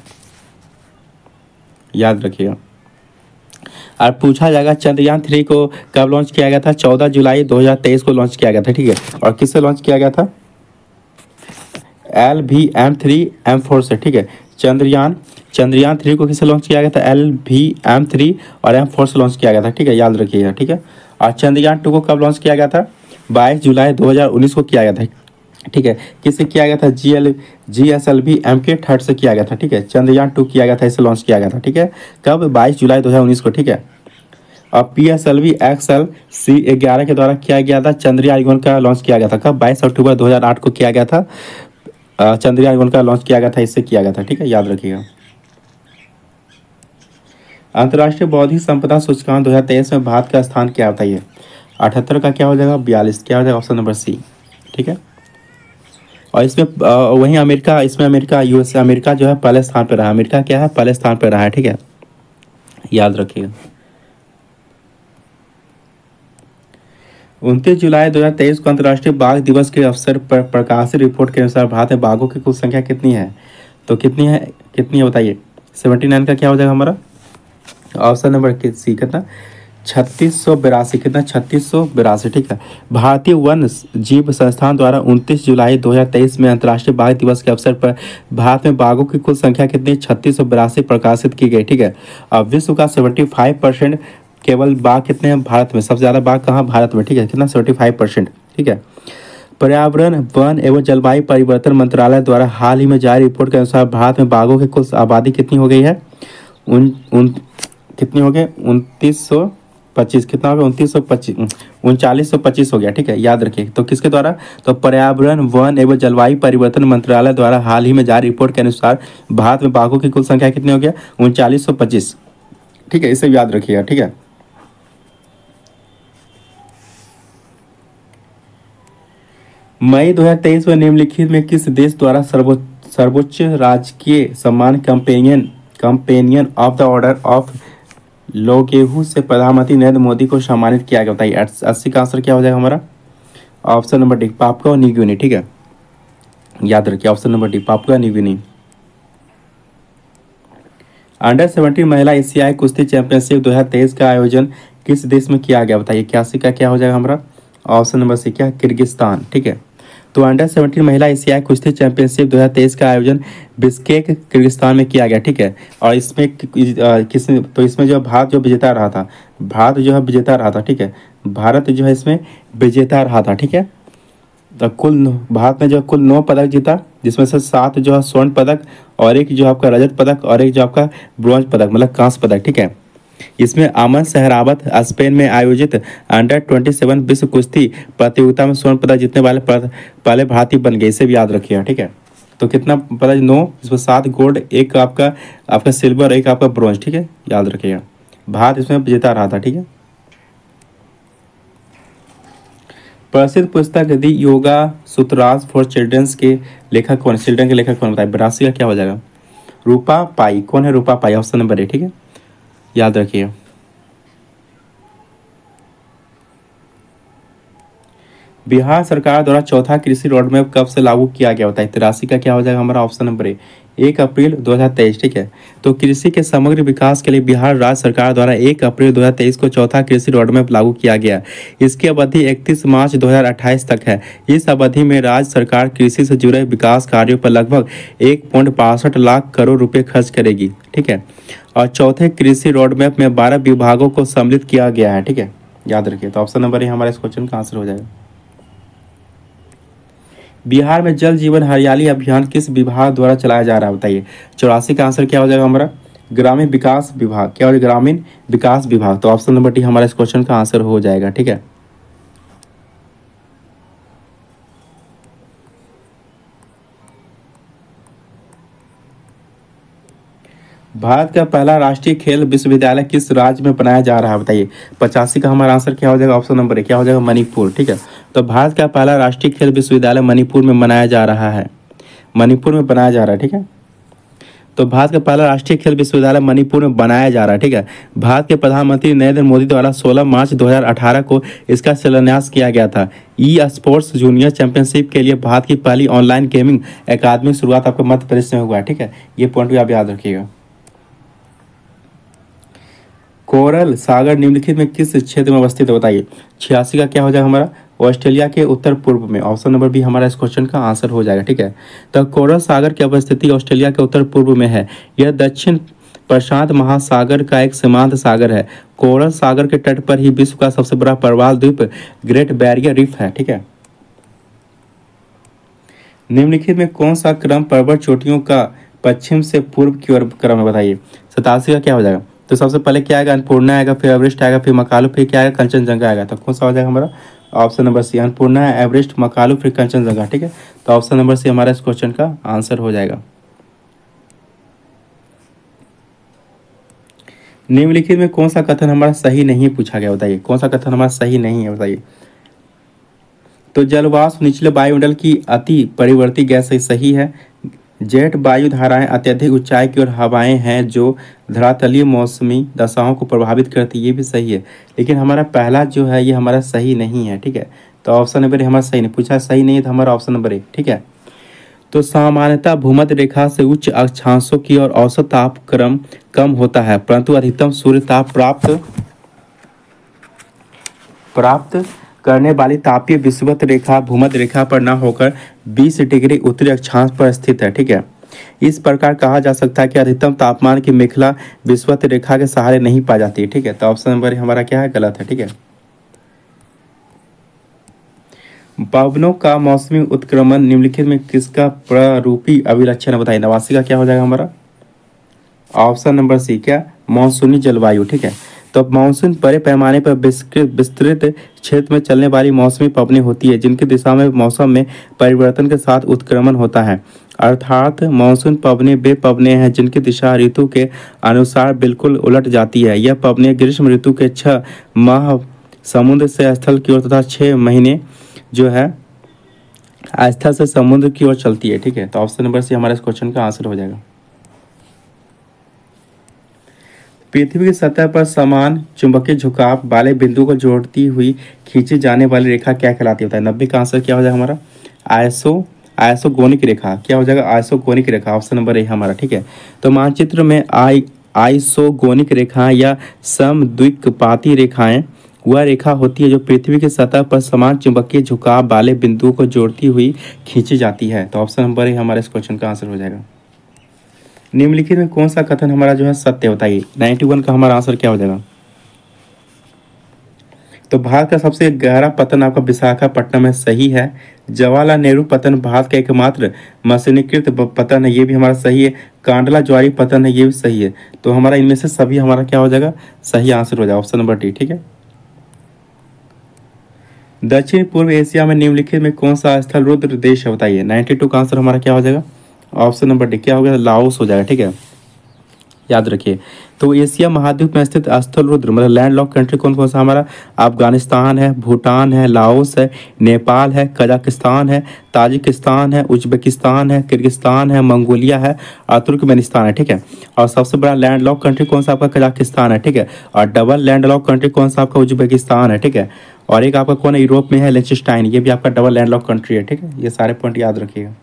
याद रखिएगा। और पूछा जाएगा चंद्रयान 3 को कब लॉन्च किया गया था, 14 जुलाई 2023 को लॉन्च किया गया था, ठीक है। और किससे लॉन्च किया गया था, LVM-3M4 से, ठीक है। चंद्रयान 3 को किससे लॉन्च किया गया था, LVM-3 और M4 से लॉन्च किया गया था, ठीक है, याद रखिएगा, ठीक है। और चंद्रयान 2 को कब लॉन्च किया गया था, 22 जुलाई 2019 को किया गया था, ठीक है। किससे किया गया था, GSLV MK3 से किया गया था, ठीक है। चंद्रयान 2 किया गया था, इसे लॉन्च किया गया था, ठीक है, कब, 22 जुलाई 2019 को, ठीक है। और PSLV XL C-11 के द्वारा किया गया था चंद्रयान 1 का लॉन्च किया गया था, कब, 22 अक्टूबर 2008 को किया गया था। चंद्रयान 1 का लॉन्च किया गया था, इससे किया गया था, ठीक है, याद रखिएगा। अंतर्राष्ट्रीय बौद्धिक संपदा सूचकांक 2023 में भारत का स्थान क्या, बताइए। 78 का क्या हो जाएगा, 42, क्या हो जाएगा ऑप्शन नंबर सी, ठीक है। और इसमें वहीं अमेरिका, इसमें अमेरिका USA अमेरिका जो है पहले स्थान पर रहा, अमेरिका क्या है, पहले स्थान पर रहा है, ठीक है, याद रखिएगा। 29 जुलाई 2023 को अंतर्राष्ट्रीय बाघ दिवस के अवसर पर प्रकाशित रिपोर्ट के अनुसार भारत में बाघों की कुल संख्या कितनी है, तो कितनी है बताइए। 79 का क्या हो जाएगा हमारा ऑप्शन नंबर सी, कितना, 3682, कितना, 3682, ठीक है। भारतीय वन जीव संस्थान द्वारा 29 जुलाई 2023 में अंतर्राष्ट्रीय बाघ दिवस के अवसर पर भारत में बाघों की कुल संख्या कितनी, 3682 प्रकाशित की गई, ठीक है। अब विश्व का 75% केवल बाघ कितने हैं, भारत में, सबसे ज़्यादा बाघ कहाँ, भारत में, ठीक है, कितना, 75%, ठीक है। पर्यावरण वन एवं जलवायु परिवर्तन मंत्रालय द्वारा हाल ही में जारी रिपोर्ट के अनुसार भारत में बाघों की कुल आबादी कितनी हो गई है, कितनी हो गई, 2925, कितना हो गया, 3925 हो गया, ठीक है, याद रखिए। तो किसके द्वारा, तो पर्यावरण वन एवं जलवायु परिवर्तन मंत्रालय द्वारा हाल ही में जारी रिपोर्ट के अनुसार भारत में बाघों की कुल संख्या कितनी हो गया, 3925, ठीक है, इसे याद रखिएगा, ठीक है। मई 2023 में निम्नलिखित में किस देश द्वारा सर्वोच्च राजकीय सम्मान companion of the order of Logohu से प्रधानमंत्री नरेंद्र मोदी को सम्मानित किया गया, बताइए। 80 का आंसर क्या हो जाएगा हमारा option number D, Papua New Guinea, ठीक है, याद रखिए, option number D, Papua New Guinea. Under 17 महिला एशियाई कुश्ती चैंपियनशिप 2023 का आयोजन किस देश में किया गया, बताइए। 81 का क्या हो जाएगा हमारा ऑप्शन नंबर सी, क्या, किर्गिस्तान, ठीक है। तो अंडर 17 महिला एशियाई कुश्ती चैंपियनशिप 2023 का आयोजन बिश्केक किर्गिस्तान में किया गया, ठीक है। और इसमें इसमें जो भारत जो विजेता रहा था, ठीक है, भारत जो है इसमें विजेता रहा था, ठीक है। तो भारत ने जो कुल 9 पदक जीता, जिसमें से 7 जो है स्वर्ण पदक और एक जो आपका रजत पदक और एक जो आपका ब्रॉन्ज पदक, मतलब कांस्य पदक, ठीक है। इसमें अमन सहरावत स्पेन में आयोजित अंडर 27 विश्व कुश्ती प्रतियोगिता में स्वर्ण पदक जीतने वाले पहले भारतीय बन गए, इसे भी याद रखिएगा, ठीक है। तो कितना पदक, 9, इसमें 7 गोल्ड, एक आपका सिल्वर, एक आपका ब्रॉन्ज, ठीक है, याद रखिएगा। भारत इसमें विजेता रहा था, ठीक है। प्रसिद्ध पुस्तक दी योगा सूत्रास फॉर चिल्ड्रंस के लेखक कौन, चिल्ड्रन के लेखक कौन, बताइए। 82 का क्या हो जाएगा, रूपा पाई, कौन है रूपा पाई, ऑप्शन नंबर ए, ठीक है, याद रखिए। बिहार सरकार द्वारा चौथा कृषि रोडमैप कब से लागू किया गया, बताइए। 83 का क्या हो जाएगा हमारा ऑप्शन नंबर ए, 1 अप्रैल 2023, ठीक है। तो कृषि के समग्र विकास के लिए बिहार राज्य सरकार द्वारा 1 अप्रैल 2023 को चौथा कृषि रोडमैप लागू किया गया। इसकी अवधि 31 मार्च 2028 तक है। इस अवधि में राज्य सरकार कृषि से जुड़े विकास कार्यों पर लगभग 1.62 लाख करोड़ रुपए खर्च करेगी, ठीक है। और चौथे कृषि रोडमैप में 12 विभागों को सम्मिलित किया गया है, ठीक है, याद रखिए। तो ऑप्शन नंबर ए हमारा इस क्वेश्चन का आंसर हो जाएगा। बिहार में जल जीवन हरियाली अभियान किस विभाग द्वारा चलाया जा रहा है बताइए। 84 का आंसर क्या हो जाएगा हमारा, ग्रामीण विकास विभाग। क्या हो जाएगा, ग्रामीण विकास विभाग। तो ऑप्शन नंबर डी हमारा इस क्वेश्चन का आंसर हो जाएगा। ठीक है, भारत का पहला राष्ट्रीय खेल विश्वविद्यालय किस राज्य में बनाया जा रहा है बताइए। 85 का हमारा आंसर क्या हो जाएगा, ऑप्शन नंबर ए क्या हो जाएगा, मणिपुर। ठीक है, तो भारत का पहला राष्ट्रीय खेल विश्वविद्यालय मणिपुर में बनाया जा रहा है, मणिपुर में बनाया जा रहा है। ठीक है, तो भारत का पहला राष्ट्रीय खेल विश्वविद्यालय मणिपुर में बनाया जा रहा है। ठीक है, भारत के प्रधानमंत्री नरेंद्र मोदी द्वारा 16 मार्च 2018 को इसका शिलान्यास किया गया था। ई स्पोर्ट्स जूनियर चैंपियनशिप के लिए भारत की पहली ऑनलाइन गेमिंग अकादमी की शुरुआत आपके मध्य प्रदेश में हुआ है। ठीक है, ये पॉइंट भी आप याद रखिएगा। कोरल सागर निम्नलिखित में किस क्षेत्र में अवस्थित है बताइए। 86 का क्या हो जाएगा हमारा, ऑस्ट्रेलिया के उत्तर पूर्व में। ऑप्शन नंबर बी हमारा इस क्वेश्चन का आंसर हो जाएगा। ठीक है, तो कोरल सागर की अवस्थिति ऑस्ट्रेलिया के उत्तर पूर्व में है। यह दक्षिण प्रशांत महासागर का एक सीमांत सागर है। कोरल सागर के तट पर ही विश्व का सबसे बड़ा प्रवाल द्वीप ग्रेट बैरियर रीफ है। ठीक है, निम्नलिखित में कौन सा क्रम पर्वत चोटियों का पश्चिम से पूर्व की ओर क्रम है बताइए। 87 का क्या हो जाएगा, तो सबसे पहले क्या आएगा, अन्नपूर्णा आएगा, फिर एवरेस्ट आएगा, फिर मकालू, फिर क्या आएगा, कंचनजंगा आएगा। तो कौन सा हो जाएगा हमारा, option number C, Annapurna, Everest, Makalu, फिर कंचनजंगा। ठीक है, तो ऑप्शन नंबर सी हमारा इस क्वेश्चन का आंसर हो जाएगा। निम्नलिखित में कौन सा कथन हमारा सही नहीं पूछा गया बताइए, कौन सा कथन हमारा सही नहीं है बताइए। तो जलवाष्प निचले वायुमंडल की अति परिवर्ती गैस सही है। जेट वायु धाराएं अत्यधिक ऊंचाई की ओर हवाएं हैं जो धरातलीय मौसमी दशाओं को प्रभावित करती है, ये भी सही है। लेकिन हमारा पहला जो है ये हमारा सही नहीं है। ठीक है, तो ऑप्शन नंबर ए हमारा सही नहीं पूछा, सही नहीं है, तो हमारा ऑप्शन नंबर ए। ठीक है, तो सामान्यतः भूमध्य रेखा से उच्च अक्षांशों की ओर औसत तापक्रम कम होता है, परंतु अधिकतम सूर्य ताप प्राप्त करने वाली तापीय विषुवत रेखा भूमध्य रेखा पर न होकर 20 डिग्री उत्तरी अक्षांश पर स्थित है। ठीक है, इस प्रकार कहा जा सकता है कि अधिकतम तापमान की मेखला विषुवत रेखा के सहारे नहीं पाई जाती। ठीक है, तो ऑप्शन नंबर हमारा क्या है, गलत है। ठीक है, पवनों का मौसमी उत्क्रमण निम्नलिखित में किसका प्रारूपी अभिलक्षण है बताइए। 89 का क्या हो जाएगा हमारा, ऑप्शन नंबर सी, क्या, मानसूनी जलवायु। ठीक है, तो मानसून बड़े पैमाने पर विस्तृत क्षेत्र में चलने वाली मौसमी पवनें होती है जिनकी दिशा में मौसम में परिवर्तन के साथ उत्क्रमण होता है। अर्थात मानसून पवनें वे पवनें हैं जिनकी दिशा ऋतु के अनुसार बिल्कुल उलट जाती है। यह पवनें ग्रीष्म ऋतु के 6 माह समुद्र से स्थल की ओर तथा 6 महीने जो है स्थल से समुद्र की ओर चलती है। ठीक है, तो ऑप्शन नंबर सी हमारे इस क्वेश्चन का आंसर हो जाएगा। पृथ्वी की सतह पर समान चुंबकीय झुकाव वाले बिंदु को जोड़ती हुई खींची जाने वाली रेखा क्या कहलाती है। 90 का आंसर क्या हो जाएगा हमारा, आइसोगोनिक रेखा। क्या हो जाएगा, isogonic Rekha. Option number A हमारा। ठीक है, तो मानचित्र में आइसोगोनिक रेखाएं या समद्विपाती रेखाएं वह रेखा होती है जो पृथ्वी की सतह पर समान चुंबकीय झुकाव वाले बिंदुओं को जोड़ती हुई खींची जाती है। तो ऑप्शन नंबर ए हमारे इस क्वेश्चन का आंसर हो जाएगा। निम्नलिखित में कौन सा कथन हमारा जो है सत्य बताइए। 91 का हमारा आंसर क्या हो जाएगा, तो भारत का सबसे गहरा पतन आपका विशाखापट्टनम में सही है। जवाहरलाल नेहरू पतन भारत का एकमात्र मशीनीकृत पतन है, ये भी हमारा सही है। कांडला ज्वारी पतन है, ये भी सही है। तो हमारा इनमें से सभी हमारा क्या हो जाएगा, सही आंसर हो जाएगा, ऑप्शन नंबर डी। ठीक है, दक्षिण पूर्व एशिया में निम्नलिखित में कौन सा स्थल रुद्र देश है बताइए। 92 का आंसर हमारा क्या हो जाएगा, ऑप्शन नंबर डी, क्या हो गया, लाओस हो जाएगा। ठीक है, याद रखिए। तो एशिया महाद्वीप में स्थित स्थल रुद्र मतलब लैंड लॉक कंट्री कौन कौन सा हमारा, अफगानिस्तान है, भूटान है, लाओस है, नेपाल है, कजाकिस्तान है, ताजिकिस्तान है, उज्बेकिस्तान है, किर्गिस्तान है, मंगोलिया है और तुर्कमेनिस्तान है। ठीक है, और सबसे बड़ा लैंड लॉक कंट्री कौन सा आपका, कजाकिस्तान है। ठीक है, और डबल लैंड लॉक कंट्री कौन सा आपका, उज्बेकिस्तान है। ठीक है, और एक आपका कौन है, यूरोप में है, लिechtenstein, ये भी आपका डबल लैंड लॉक कंट्री है। ठीक है, ये सारे पॉइंट याद रखिएगा।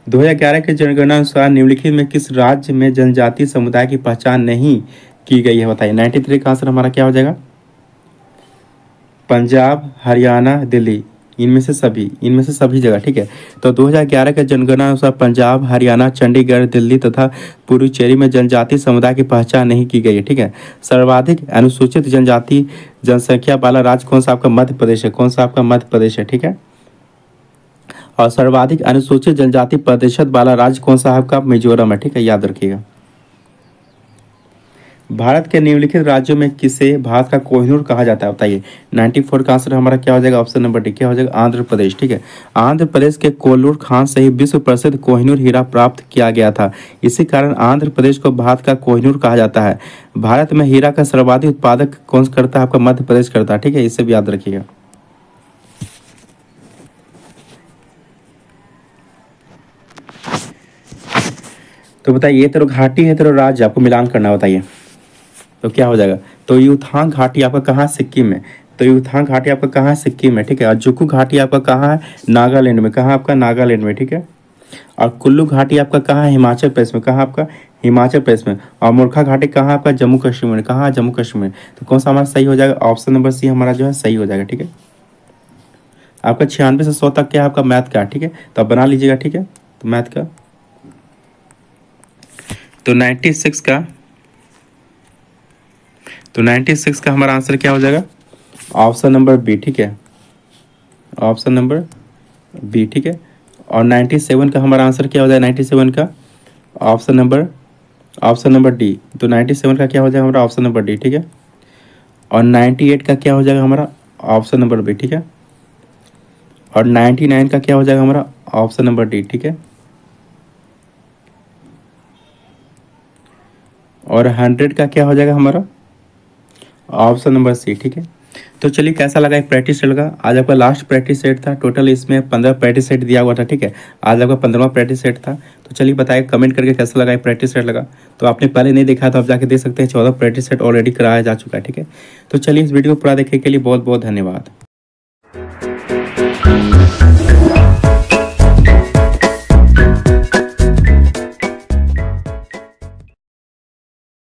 2011 की जनगणना अनुसार निम्नलिखित में किस राज्य में जनजातीय समुदाय की पहचान नहीं की गई है बताइए। 93 का आंसर हमारा क्या हो जाएगा, पंजाब, हरियाणा, दिल्ली। इनमें से सभी जगह, ठीक है। तो 2011 के जनगणना अनुसार पंजाब, हरियाणा, चंडीगढ़, दिल्ली तथा पुडुचेरी में जनजातीय समुदाय की पहचान नहीं की गई है, ठीक है। सर्वाधिक अनुसूचित जनजाति जनसंख्या वाला राज्य कौन सा आपका मध्य प्रदेश है, कौन सा आपका मध्य प्रदेश है, ठीक है। और सर्वाधिक अनुसूचित जनजाति प्रतिशत वाला राज्य कौन सा आपका मिजोरम है, ठीक है, याद रखिएगा। भारत के निम्नलिखित राज्यों में किसे भारत का कोहिनूर कहा जाता है, बताइए। 94 का आंसर हमारा क्या हो जाएगा, ऑप्शन नंबर डी, क्या हो जाएगा, आंध्र प्रदेश, ठीक है। आंध्र प्रदेश के कोल्लूर खान से ही विश्व प्रसिद्ध कोहिनूर हीरा प्राप्त किया गया था। इसी कारण आंध्र प्रदेश को भारत का कोहिनूर कहा जाता है। भारत में हीरा का सर्वाधिक उत्पादक कौन करता है, आपका मध्य प्रदेश करता है, ठीक है, इसे भी याद रखिएगा। तो बताइए, ये तेरो घाटी है, तेरो राज्य, आपको मिलान करना है, बताइए तो क्या हो जाएगा। तो युथांग घाटी आपका कहाँ, सिक्किम में। तो युथांग घाटी आपका कहाँ है, सिक्किम में, ठीक है। और जुकू घाटी आपका कहाँ है, नागालैंड में, कहाँ आपका, नागालैंड में, ठीक है। और कुल्लू घाटी आपका कहाँ है, हिमाचल प्रदेश में, कहाँ आपका, हिमाचल प्रदेश में। और मूर्खा घाटी कहाँ आपका, जम्मू कश्मीर में, कहाँ, जम्मू कश्मीर में। तो कौन सा हमारा सही हो जाएगा, ऑप्शन नंबर सी हमारा जो है सही हो जाएगा, ठीक है। आपका 96 से 100 तक क्या है आपका मैथ का, ठीक है, तो आप बना लीजिएगा, ठीक है। तो मैथ का तो 96 का हमारा आंसर क्या हो जाएगा, ऑप्शन नंबर बी, ठीक है, ऑप्शन नंबर बी, ठीक है। और 97 का हमारा आंसर क्या हो जाएगा, 97 का ऑप्शन नंबर डी। तो 97 का क्या हो जाएगा हमारा, ऑप्शन नंबर डी, ठीक है। और 98 का क्या हो जाएगा हमारा, ऑप्शन नंबर बी, ठीक है। और 99 का क्या हो जाएगा हमारा, ऑप्शन नंबर डी, ठीक है। और 100 का क्या हो जाएगा हमारा, ऑप्शन नंबर सी, ठीक है। तो चलिए, कैसा लगा एक प्रैक्टिस सेट लगा। आज आपका लास्ट प्रैक्टिस सेट था, टोटल इसमें 15 प्रैक्टिस सेट दिया हुआ था, ठीक है। आज आपका 15वां प्रैक्टिस सेट था। तो चलिए बताइए कमेंट करके कैसा लगा एक प्रैक्टिस सेट लगा। तो आपने पहले नहीं देखा तो आप जाके देख सकते हैं, 14 प्रैक्टिस सेट ऑलरेडी कराया जा चुका है, ठीक है। तो चलिए, इस वीडियो को पूरा देखने के लिए बहुत बहुत धन्यवाद।